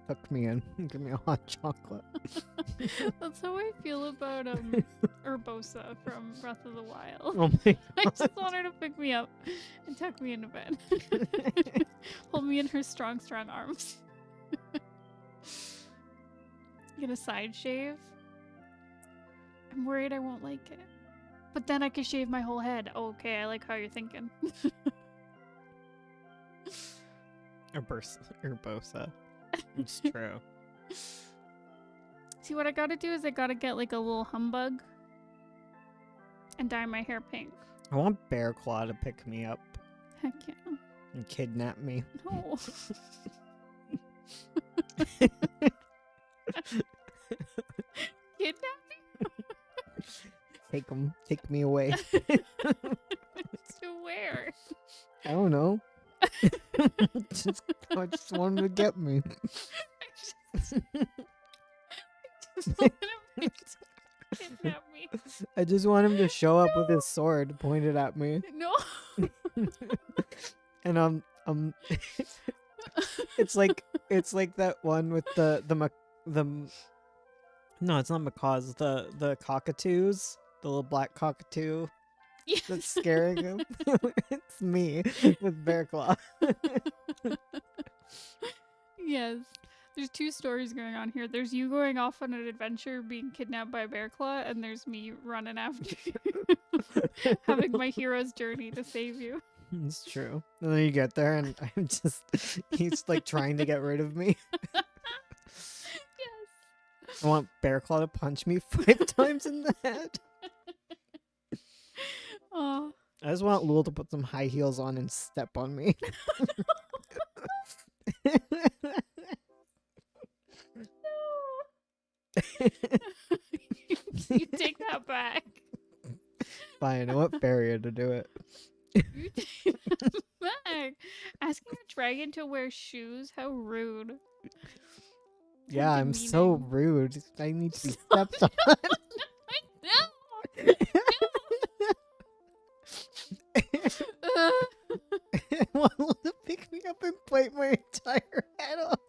Tuck me in and give me a hot chocolate. That's how I feel about Urbosa from Breath of the Wild. Oh my I god. just want her to pick me up and tuck me into bed. Hold me in her strong, strong arms. Get a side shave. I'm worried I won't like it. But then I could shave my whole head. Oh, okay, I like how you're thinking. Urbosa. It's true. See, what I gotta do is I gotta get like a little humbug and dye my hair pink. I want Bear Claw to pick me up Heck yeah. and kidnap me. No. Kidnap Take me away. me? To where? I don't know. I just want him to get me. Just want him to kidnap me. I just want him to show up with his sword pointed at me. No. And it's like that one with the no, it's not macaws, the cockatoos, the little black cockatoo Yes. that's scaring him. It's me with Bear Claw. Yes. There's two stories going on here. There's you going off on an adventure being kidnapped by a bear claw, and there's me running after you. Having my hero's journey to save you. It's true. And then you get there and he's like trying to get rid of me. Yes. I want Bear Claw to punch me 5 times in the head. Oh. I just want Lul to put some high heels on and step on me. You take that back. Fine, I want Barrier to do it. You take that back. Asking a dragon to wear shoes? How rude. Yeah, I'm so demeaning. rude. I need to be stepped on. No. I want Lul to pick me up and bite my entire head off.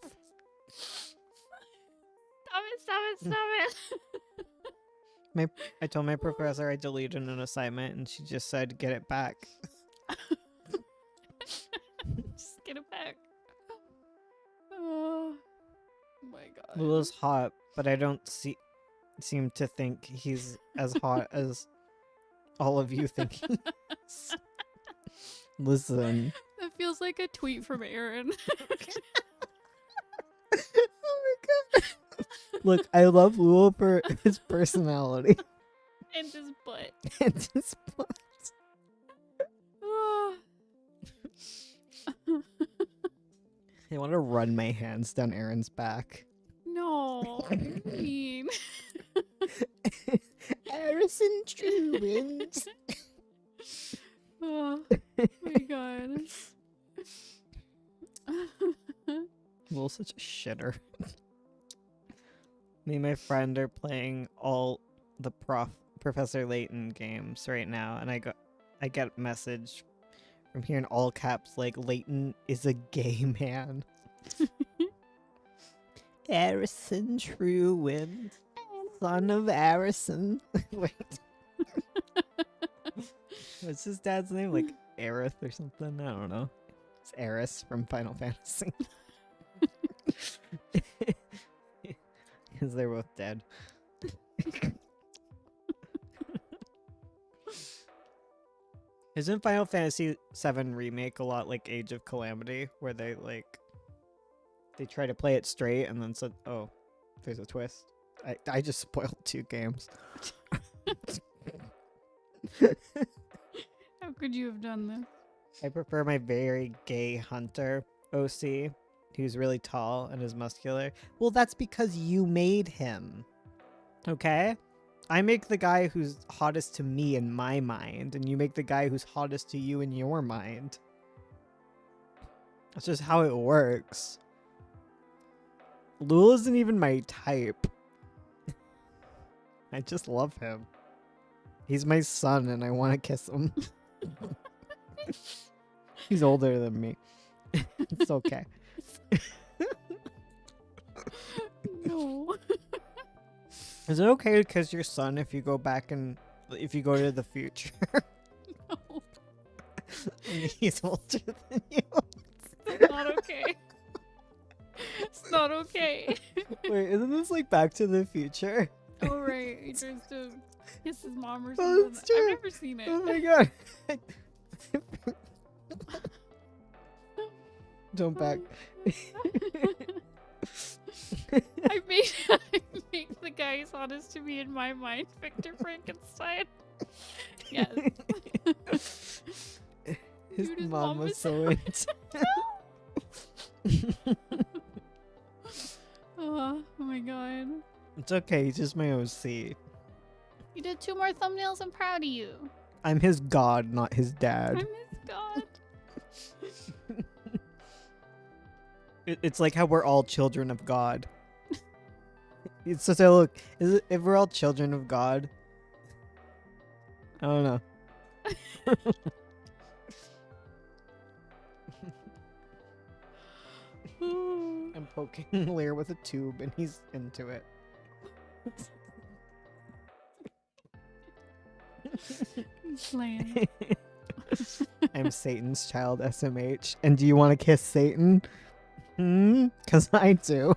Stop it. I told my professor I deleted an assignment and she just said get it back. Just get it back. Oh my god. Lula's hot, but I don't seem to think he's as hot as all of you think he is. Listen. That feels like a tweet from Aaron. Oh my god. Look, I love Lul for his personality And his butt. and his butt. Oh. I want to run my hands down Aaron's back. No. You're mean. Harrison Truins. Oh my god. Lul's such a shitter. Me and my friend are playing all the Professor Layton games right now, and I get a message from here in all caps like Layton is a gay man. Harrison Truin, son of Harrison. Wait. What's his dad's name? Like Aerith or something? I don't know. It's Aerith from Final Fantasy. Because they're both dead. Isn't Final Fantasy VII Remake a lot like Age of Calamity, where they try to play it straight and then said, "Oh, there's a twist." I just spoiled 2 games. How could you have done this? I prefer my very gay hunter OC, who's really tall and is muscular. Well, that's because you made him. Okay? I make the guy who's hottest to me in my mind, and you make the guy who's hottest to you in your mind. That's just how it works. Lul isn't even my type. I just love him. He's my son and I want to kiss him. He's older than me. It's okay. No. Is it okay to kiss your son if you go back and if you go to the future? No. And he's older than you. It's not okay. It's not okay. Wait, isn't this like Back to the Future? Oh right, he tries to kiss his mom or Oh, something. that's true. I've never seen it. Oh my god. Don't back. I made the guy who's honest to me in my mind, Victor Frankenstein. Yes. His Dude, his mom mom was is so into. Oh my god. It's okay, he's just my OC. You did 2 more thumbnails. I'm proud of you. I'm his god, not his I'm dad. his god. It's like how we're all children of God. It's just look. If we're all children of God, I don't know. I'm poking Lear with a tube, and he's into it. Slam. I'm Satan's child, SMH. And do you want to kiss Satan? Because I do.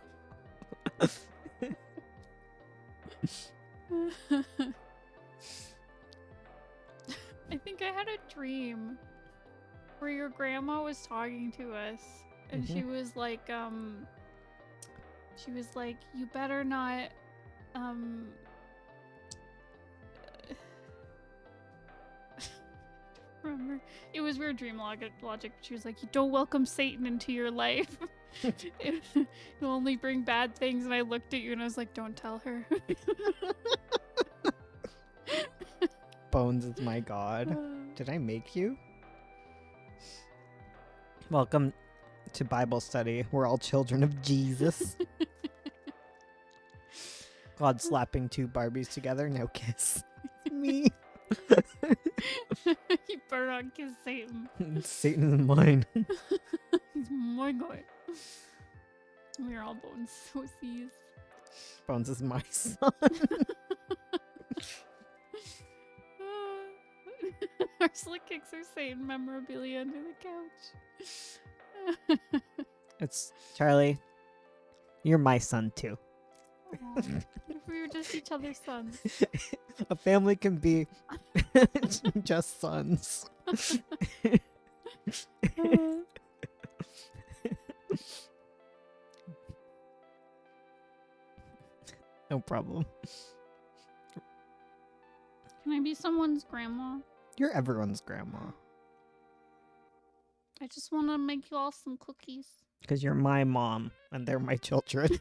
I think I had a dream where your grandma was talking to us and she was like, you better not, remember, it was weird dream logic. She was like, you don't welcome Satan into your life. It'll only bring bad things. And I looked at you and I was like, don't tell her. Bones is my god. Did I make you? Welcome to Bible study. We're all children of Jesus. God slapping 2 Barbies together. No kiss. Me. You better not kiss Satan. Satan is mine. He's my guy. We're all bones socies. Bones is my son. Our slick kicks are Satan memorabilia under the couch. It's Charlie. You're my son too. Aw, what if we were just each other's sons? A family can be just sons. No problem. Can I be someone's grandma? You're everyone's grandma. I just want to make you all some cookies. Because you're my mom and they're my children.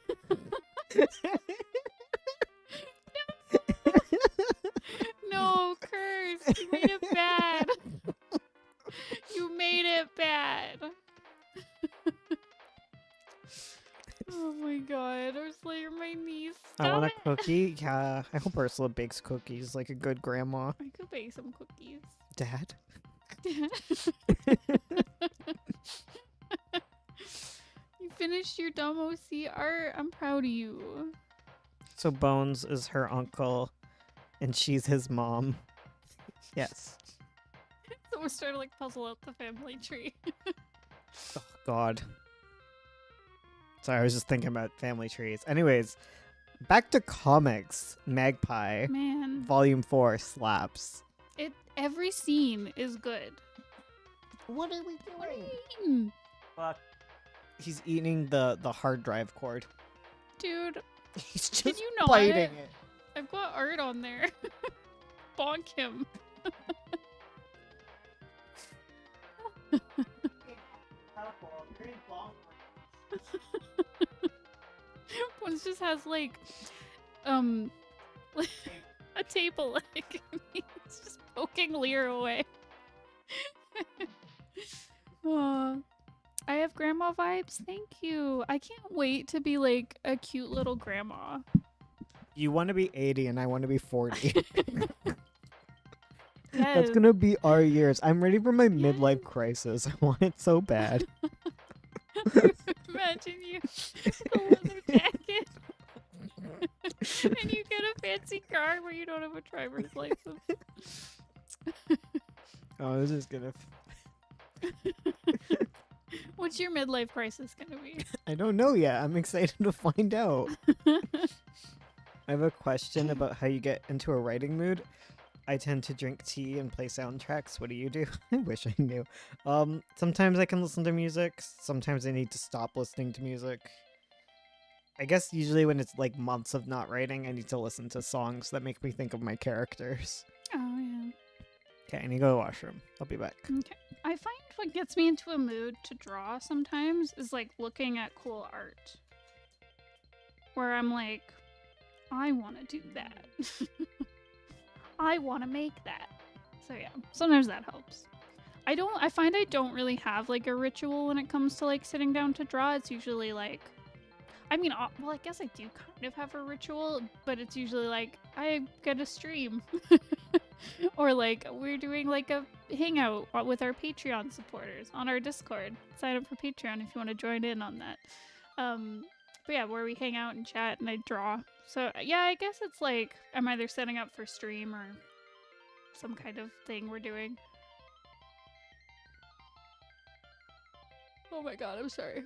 No, curse! You made it bad. You made it bad. Oh my god, Ursula, you're my niece. I want a Stop it. cookie. Yeah, I hope Ursula bakes cookies like a good grandma. I could bake some cookies. Dad? You finished your dumb OC art. I'm proud of you. So Bones is her uncle and she's his mom. Yes. So we're starting to like puzzle out the family tree. Oh, God. Sorry, I was just thinking about family trees. Anyways, back to comics. Magpie, Man, Volume 4 slaps. every scene is good. What are we What do you mean? Fuck. He's eating the hard drive cord. Dude, He's just Can you not? biting it. I've got art on there. Bonk him. One just has like a table leg. It's just poking Lear away. Aw. I have grandma vibes. Thank you. I can't wait to be like a cute little grandma. You want to be 80 and I want to be 40. Yes. That's gonna be our years. I'm ready for my Yes. midlife crisis. I want it so bad. Imagine you with a leather jacket and you get a fancy car where you don't have a driver's license. Oh, this is gonna. What's your midlife crisis gonna be? I don't know yet. I'm excited to find out. I have a question about how you get into a writing mood. I tend to drink tea and play soundtracks. What do you do? I wish I knew. Sometimes I can listen to music. Sometimes I need to stop listening to music. I guess usually when it's like months of not writing, I need to listen to songs that make me think of my characters. Oh yeah. Okay, I need to go to the washroom. I'll be back. Okay. I find what gets me into a mood to draw sometimes is like looking at cool art. Where I'm like, I want to do that. I want to make that. So yeah, sometimes that helps. I find I don't really have like a ritual when it comes to like sitting down to draw. It's usually like, I mean, well, I guess I do kind of have a ritual, but it's usually like I get a stream. Or like we're doing like a hangout with our Patreon supporters on our Discord. Sign up for Patreon if you want to join in on that. But yeah, where we hang out and chat and I draw. So yeah, I guess it's like I'm either setting up for stream or some kind of thing we're doing. Oh my god, I'm sorry.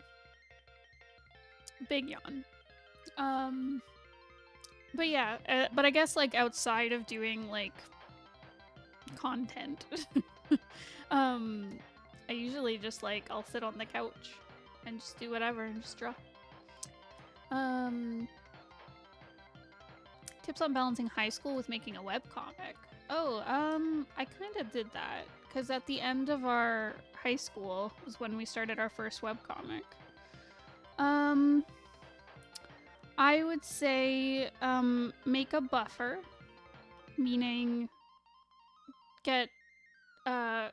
Big yawn. But yeah, but I guess like outside of doing like content, I usually just like I'll sit on the couch and just do whatever and just draw. Tips on balancing high school with making a webcomic. Oh, I kind of did that because at the end of our high school was when we started our first webcomic. I would say make a buffer, meaning get a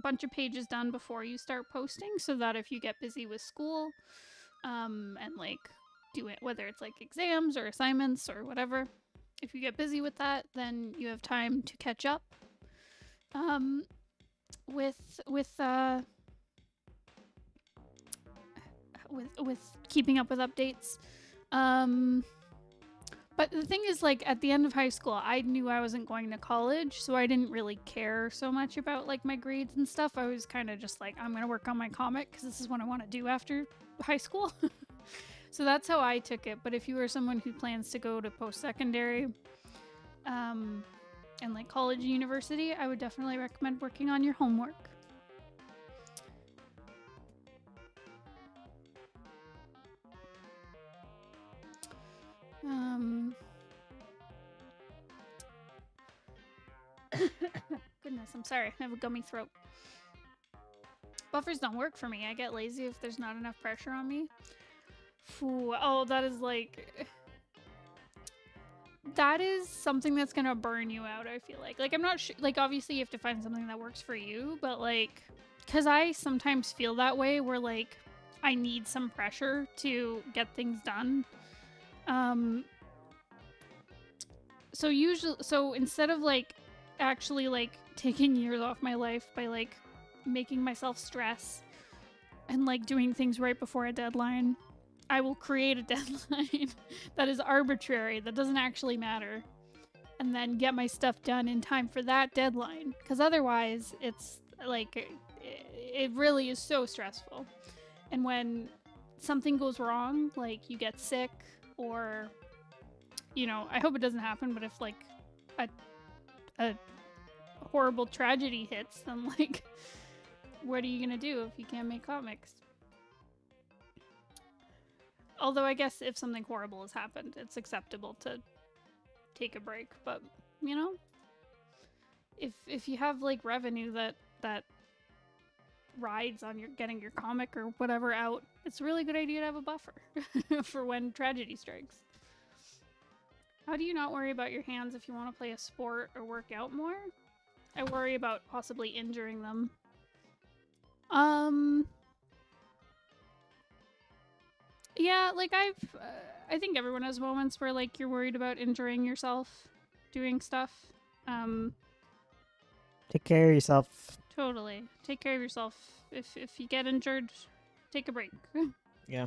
bunch of pages done before you start posting so that if you get busy with school and like do it, whether it's like exams or assignments or whatever, if you get busy with that, then you have time to catch up with keeping up with updates. But the thing is, like, at the end of high school, I knew I wasn't going to college, so I didn't really care so much about, like, my grades and stuff. I was kind of just like, I'm going to work on my comic because this is what I want to do after high school. So that's how I took it. But if you are someone who plans to go to post-secondary and, like, college and university, I would definitely recommend working on your homework. Goodness, I'm sorry. I have a gummy throat. Buffers don't work for me. I get lazy if there's not enough pressure on me. Oh, that is like... That is something that's gonna burn you out, I feel like. Like, I'm not sure... Like, obviously you have to find something that works for you, but like... Because I sometimes feel that way, where like, I need some pressure to get things done. So instead of like actually like taking years off my life by like making myself stress and like doing things right before a deadline, I will create a deadline that is arbitrary, that doesn't actually matter, and then get my stuff done in time for that deadline, because otherwise it's like it really is so stressful. And when something goes wrong, like you get sick, or you know, I hope it doesn't happen, but if like a horrible tragedy hits, then like what are you gonna do if you can't make comics? Although I guess if something horrible has happened, it's acceptable to take a break, but you know, if you have like revenue that rides on your getting your comic or whatever out, it's a really good idea to have a buffer for when tragedy strikes. How do you not worry about your hands if you want to play a sport or work out more? I worry about possibly injuring them. Yeah, like I think everyone has moments where like you're worried about injuring yourself doing stuff. Um, Take care of yourself. totally. Take care of yourself. If you get injured, take a break. Yeah.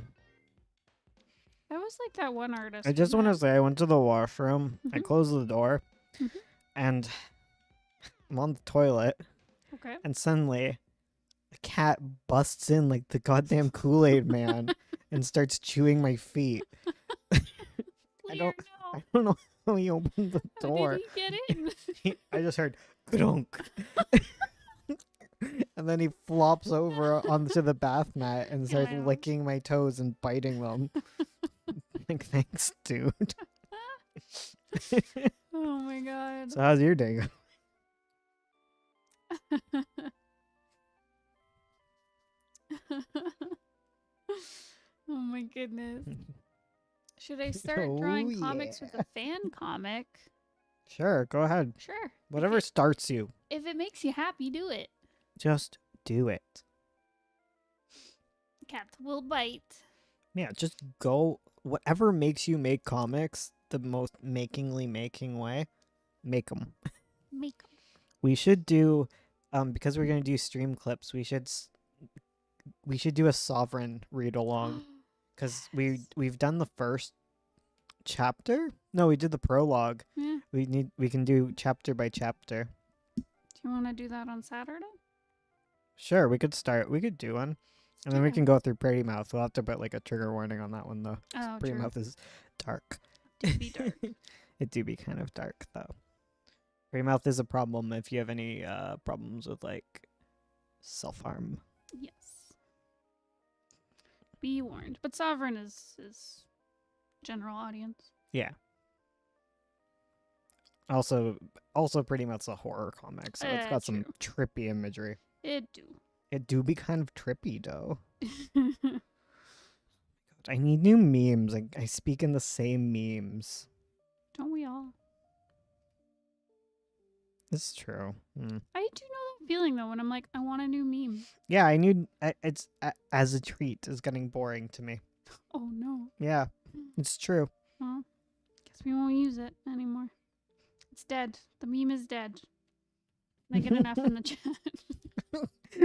That was like that one artist. I just we want to met. say I went to the washroom. I Mhm. closed the door, Mhm. and I'm on the toilet, Okay. and suddenly a cat busts in like the goddamn Kool-Aid man and starts chewing my feet. I Clear, I no. don't know how he opened the How did door. he get in? I just heard grunk. And then he flops over onto the bath mat and starts Wow. licking my toes and biting them. Like, thanks, dude. Oh my god. So how's your day? Oh my goodness. Should I start Oh, drawing comics with yeah. a fan comic? Sure, go ahead. Sure. Whatever starts you, If it makes you happy, do it. just do it. Cats will bite. Yeah, just go. Whatever makes you make comics the most makingly making way, make them. Make 'em. We should do, because we're gonna do stream clips. We should do a sovereign read along because we've done the first chapter. No, we did the prologue. Yeah. We can do chapter by chapter. Do you want to do that on Saturday? Sure, we could do one, and then we Okay. can go through Pretty Mouth. We'll have to put like a trigger warning on that one though. Oh, Pretty true. Mouth is dark. Do be dark. It do be kind of dark though. Pretty Mouth is a problem if you have any problems with like self harm. Yes. Be warned. But Sovereign is general audience. Yeah. Also, Pretty Mouth's a horror comic, so it's got some trippy imagery. It do. It do be kind of trippy though. I need new memes. I speak in the same memes. Don't we all? It's true. Mm. I do know that feeling though when I'm like, I want a new meme. Yeah, I need. It's as a treat is getting boring to me. Oh no. Yeah, it's true. Well, guess we won't use it anymore. It's dead. The meme is dead. Can I get an F in the chat?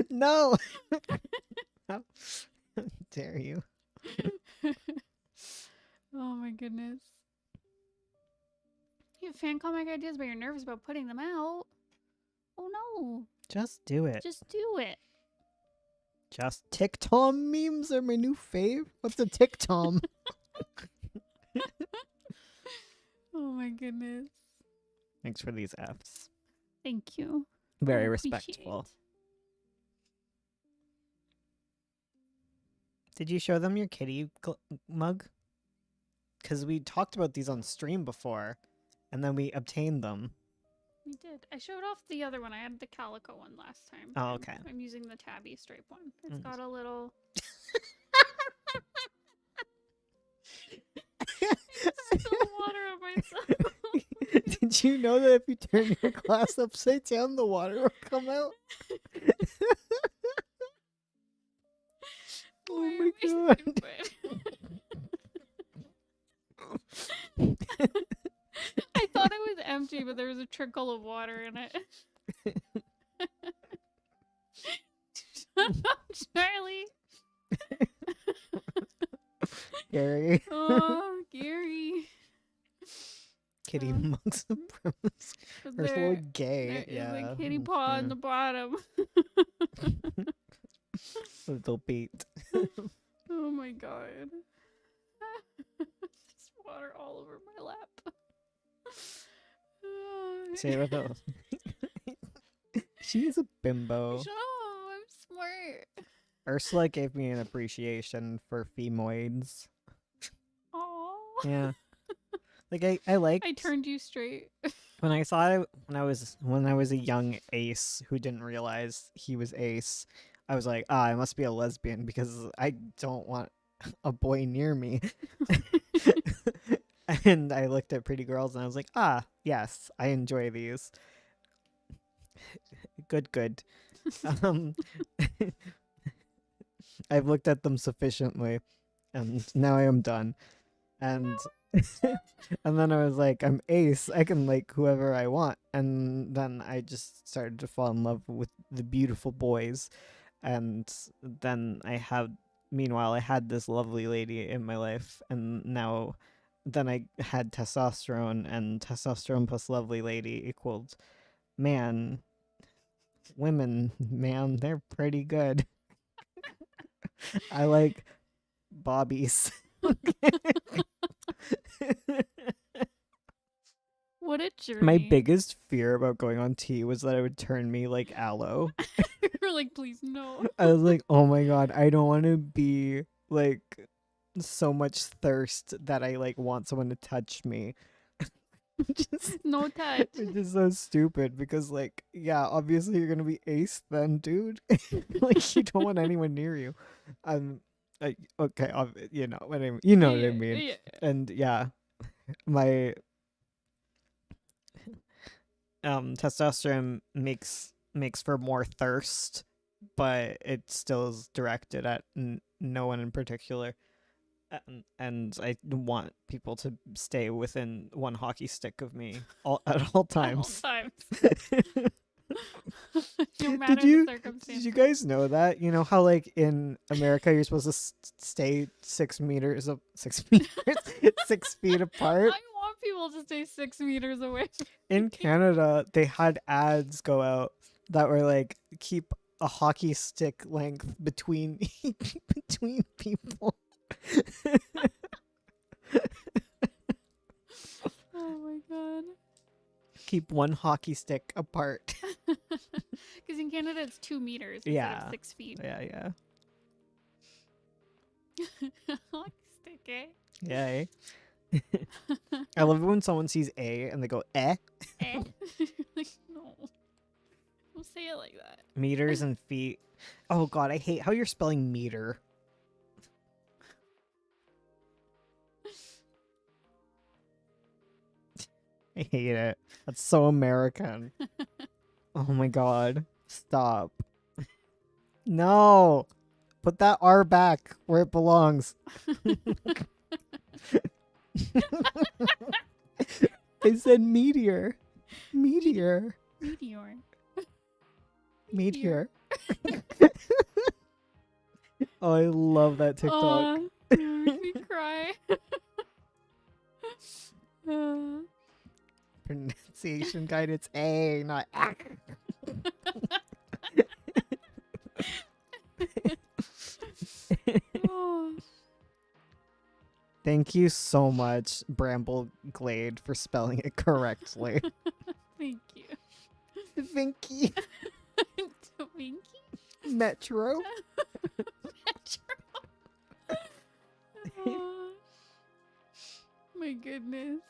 No. How dare you? Oh my goodness. You have fan comic ideas, but you're nervous about putting them out. Oh no. Just do it. Just do it. Just TikTok memes are my new fave. What's a TikTok? Oh my goodness. Thanks for these Fs. Thank you. Very I respectful. appreciate. Did you show them your kitty mug? Because we talked about these on stream before, and then we obtained them. We did. I showed off the other one. I had the calico one last time. Oh, okay. I'm using the tabby stripe one. It's Mm. got a little. Spill water on myself. Did you know that if you turn your glass upside down, the water will come out? Oh Why my am I god. stupid? I thought it was empty, but there was a trickle of water in it. Shut up, Charlie. Gary. Oh, Gary. Kitty Um, mugs supremacy. But Or so there, gay. there is Yeah. a kitty mm, paw yeah. on the bottom. Little beat. Oh my god. Just water all over my lap. Say it without. She's a bimbo. Shut up, I'm smart. Ursula gave me an appreciation for femoids. Aww. Yeah. Like I like I turned you straight. when I saw it when I was a young ace who didn't realize he was ace. I was like, I must be a lesbian because I don't want a boy near me. And I looked at pretty girls and I was like, yes, I enjoy these. Good. Um, I've looked at them sufficiently. and now I am done. And and then I was like, I'm ace. I can like whoever I want. And then I just started to fall in love with the beautiful boys. And then meanwhile, I had this lovely lady in my life. And then I had testosterone, and testosterone plus lovely lady equaled man. Women, man, they're pretty good. I like bobbies. What a journey. My biggest fear about going on tea was that it would turn me like aloe. You're like, please no. I was like, oh my god, I don't want to be like so much thirst that I like want someone to touch me. just, No touch. it's just so stupid because like, yeah, obviously you're gonna be ace then, dude. Like you don't want anyone near you. Like okay, you know what I mean. You know what I mean. Yeah. And yeah, my testosterone makes for more thirst, but it still is directed at no one in particular. And I want people to stay within one hockey stick of me at all times. At all times. No Did matter the you circumstance. guys know that? You know how like in America you're supposed to stay 6 meters of 6 meters 6 feet apart. I want people to stay 6 meters away. In Canada, they had ads go out that were like keep a hockey stick length between between people. Oh my god. Keep one hockey stick apart. Because in Canada it's 2 meters instead Yeah. of 6 feet. Yeah. Hockey stick, eh? Yeah. I love it when someone sees A and they go eh. Eh? Like, no. Don't say it like that. Meters and feet. Oh god, I hate how you're spelling meter. I hate it. That's so American. Oh my god. Stop. No. Put that R back where it belongs. I said meteor. Meteor. Meteor. Meteor. Oh, I love that TikTok. Aw, you make me cry. Pronunciation guide, it's A, not A. Oh. Thank you so much, Bramble Glade, for spelling it correctly. Thank you. Vinky. Twinkie? Metro. Oh, my goodness.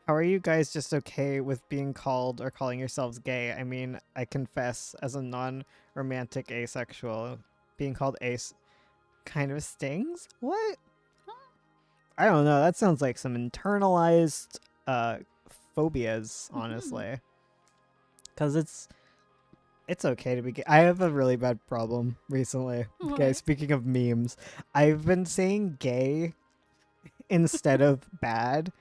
How are you guys just okay with being called or calling yourselves gay? I mean, I confess, as a non-romantic asexual, being called ace kind of stings? What? I don't know. That sounds like some internalized phobias, honestly. Because it's okay to be gay. I have a really bad problem recently. Okay, What? speaking of memes, I've been saying gay instead of bad.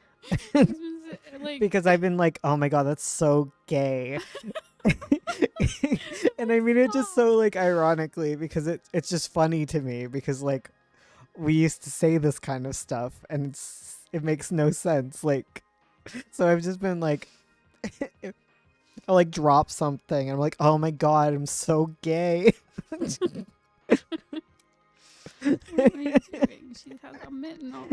Like, Because I've been like, oh my god, that's so gay. And I mean it just so like ironically because it's just funny to me because like we used to say this kind of stuff and it makes no sense. Like so I've just been like I'll like drop something and I'm like, oh my god, I'm so gay. what are you doing? She has a mitten on.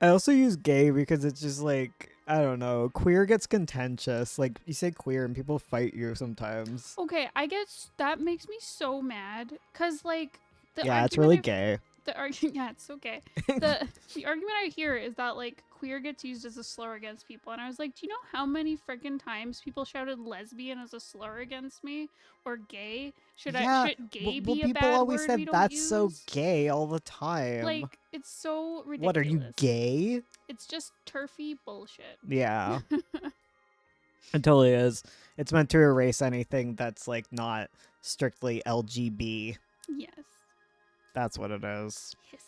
I also use gay because it's just like I don't know. Queer gets contentious. Like you say queer and people fight you sometimes. Okay, I guess that makes me so mad because like Yeah, it's really argument gay. the argument, yeah, it's okay. The argument I hear is that like queer gets used as a slur against people, and I was like, do you know how many freaking times people shouted lesbian as a slur against me or gay? Should gay be a people bad always word said we don't that's use? so gay all the time. Like it's so ridiculous. What are you gay? It's just turfy bullshit. Yeah. It totally is. It's meant to erase anything that's like not strictly LGB. Yes. That's what it is. Hisses.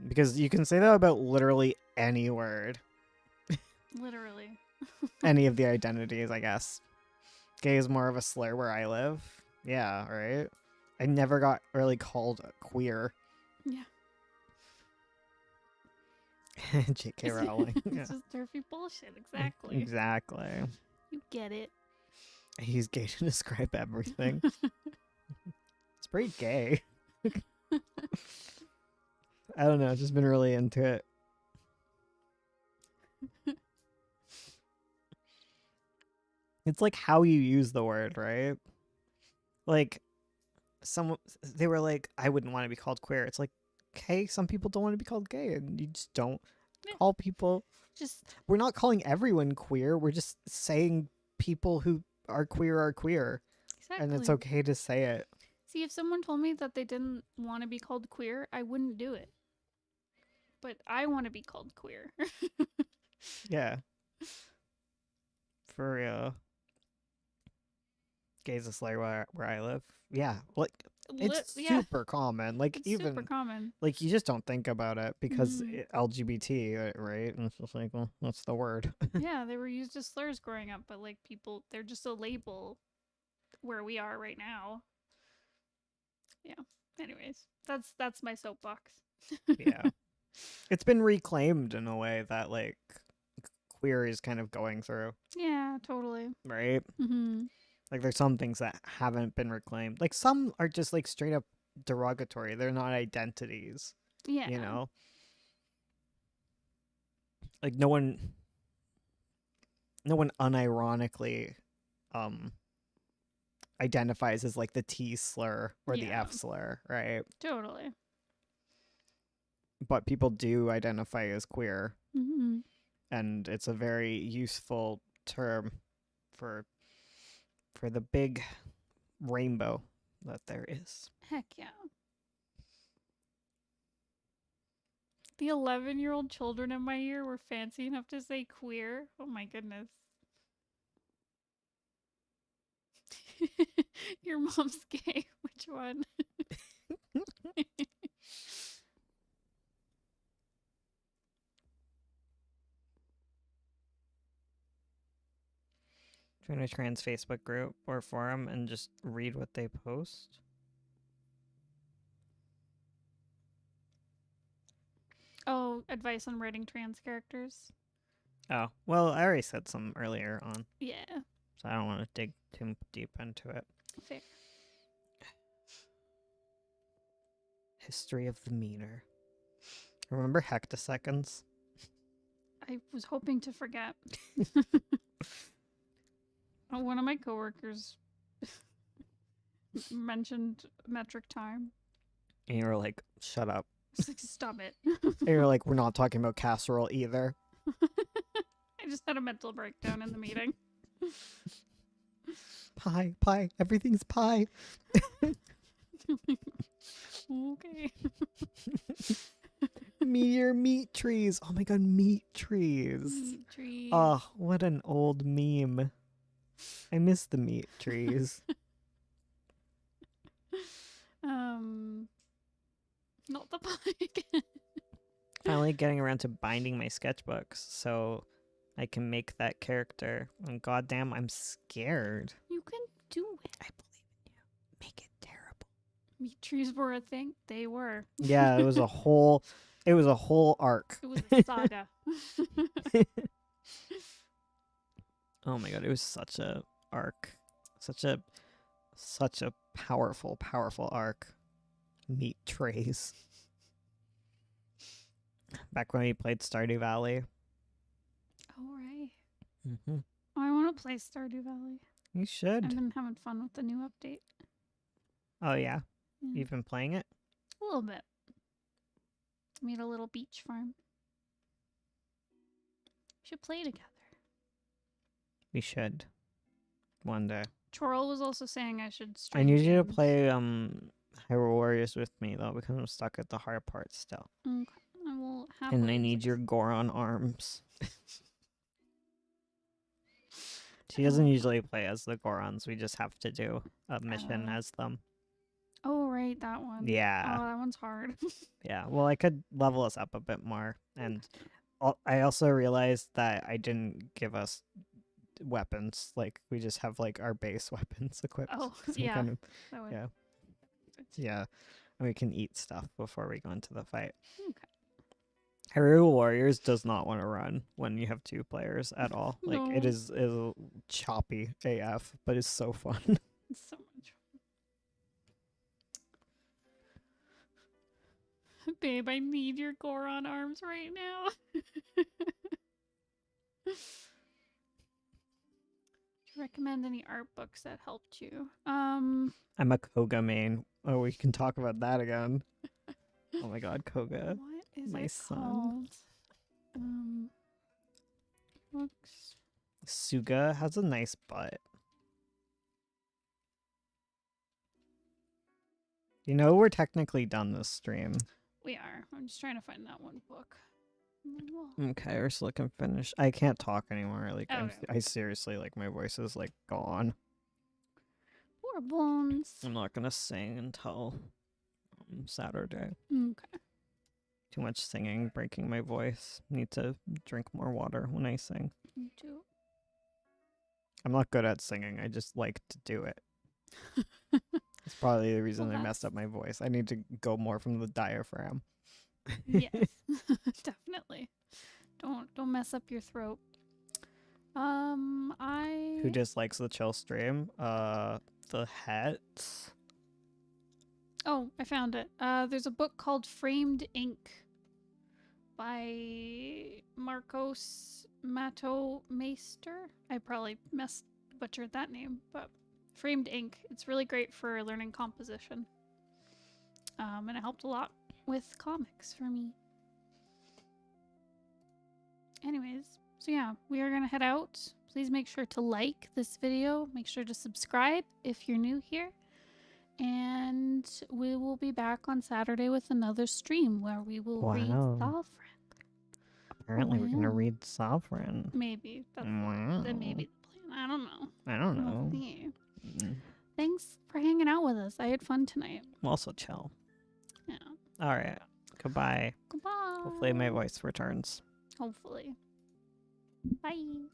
Because you can say that about literally any word, Literally. any of the identities, I guess. Gay is more of a slur where I live. Yeah, right? I never got really called queer. Yeah. J.K. Rowling. Yeah. It's just turfy bullshit. Exactly. Exactly. You get it. I use gay to describe everything. It's pretty gay. I don't know. I've just been really into it. It's like how you use the word, right? Like, they were like, I wouldn't want to be called queer. It's like, okay, some people don't want to be called gay, and you just don't Yeah. call people. Just We're not calling everyone queer. We're just saying people who are queer, exactly. and it's okay to say it. See, if someone told me that they didn't want to be called queer, I wouldn't do it. But I want to be called queer. Yeah, for real. Gay's a slur where I live. Yeah, like it's Yeah, super common. Like it's even super common. like you just don't think about it because Mhm. LGBT, right? And it's just like, well, what's the word? Yeah, they were used as slurs growing up, but like people, they're just a label where we are right now. Yeah. Anyways, that's my soapbox. Yeah, it's been reclaimed in a way that like queer is kind of going through, Yeah, totally. right? Mm-hmm. Like there's some things that haven't been reclaimed. Like some are just like straight up derogatory. They're not identities, Yeah. you know? Like no one unironically um identifies as like the T slur or the Yeah. F slur, right? Totally. But people do identify as queer, Mm-hmm. and it's a very useful term for the big rainbow that there is. Heck yeah. The 11-year-old children in my ear were fancy enough to say queer. Oh my goodness. Your mom's gay. Which one? Join a trans Facebook group or forum and just read what they post. Oh, advice on writing trans characters. Oh, well, I already said some earlier on, Yeah, so I don't want to dig too deep into it. fair. History of the meter. Remember hectoseconds? I was hoping to forget. One of my coworkers mentioned metric time. And you were like, shut up. It's like, stop it. And you're like, we're not talking about casserole either. I just had a mental breakdown in the meeting. Pie, everything's pie. Okay. Meteor meat trees. Oh my god, meat trees. Meat trees. Oh, what an old meme. I miss the meat trees. Not the pie again. Finally getting around to binding my sketchbooks so I can make that character. And goddamn, I'm scared. You can do it. I believe in you. Make it terrible. Meat trees were a thing. They were. Yeah, it was a whole arc. It was a saga. Oh my god, it was such a arc. Such a powerful arc. Meat trays. Back when we played Stardew Valley. Oh, right. Mm-hmm. I want to play Stardew Valley. You I've should. been having fun with the new update. Oh yeah, Yeah. you've been playing it? A little bit. Made a little beach farm. We should play together. We should. One day. Chorl was also saying I should I stream need you to games. play Hyrule Warriors with me though, because I'm stuck at the hard part still. Okay. I will And I happily need do your Goron arms. She doesn't usually play as the Gorons. We just have to do a mission Oh. as them. Oh, right, that one. Yeah. Oh, that one's hard. Yeah. Well, I could level us up a bit more. And I also realized that I didn't give us weapons. Like, we just have, like, our base weapons equipped. Oh, 'Cause I'm yeah. kind of- That would. yeah. Yeah. And we can eat stuff before we go into the fight. Okay. Hyrule Warriors does not want to run when you have 2 players at all. Like, it No. is choppy AF, but it's so fun. It's so much fun. Babe, I need your Goron arms right now. Do you recommend any art books that helped you? I'm a Koga main. Oh, we can talk about that again. Oh my god, Koga. What is my it son. called? Books. Suga has a nice butt. You know, we're technically done this stream. We are. I'm just trying to find that one book. Okay, Ursula can finish. I can't talk anymore. Like, Okay. I seriously, like, my voice is, like, gone. Poor Bones. I'm not gonna sing until Saturday. Okay. Too much singing, breaking my voice. Need to drink more water when I sing. Me too. I'm not good at singing. I just like to do it. It's probably the reason Well, I messed up my voice. I need to go more from the diaphragm. Yes. Definitely. Don't mess up your throat. Who dislikes the chill stream? The Hets. Oh, I found it. There's a book called Framed Ink by Marcos Mato Meister. I probably butchered that name, but Framed Ink. It's really great for learning composition. And it helped a lot with comics for me. Anyways, so yeah, we are gonna head out. Please make sure to like this video. Make sure to subscribe if you're new here. And we will be back on Saturday with another stream where we will read Wow. Sovereign. Apparently, we're gonna Wow. read Sovereign. Maybe. That Wow. may be the plan. I don't know. I don't We'll know. see. Mm. Thanks for hanging out with us. I had fun tonight. Also chill. Yeah. All right. Goodbye. Goodbye. Hopefully, my voice returns. Hopefully. Bye.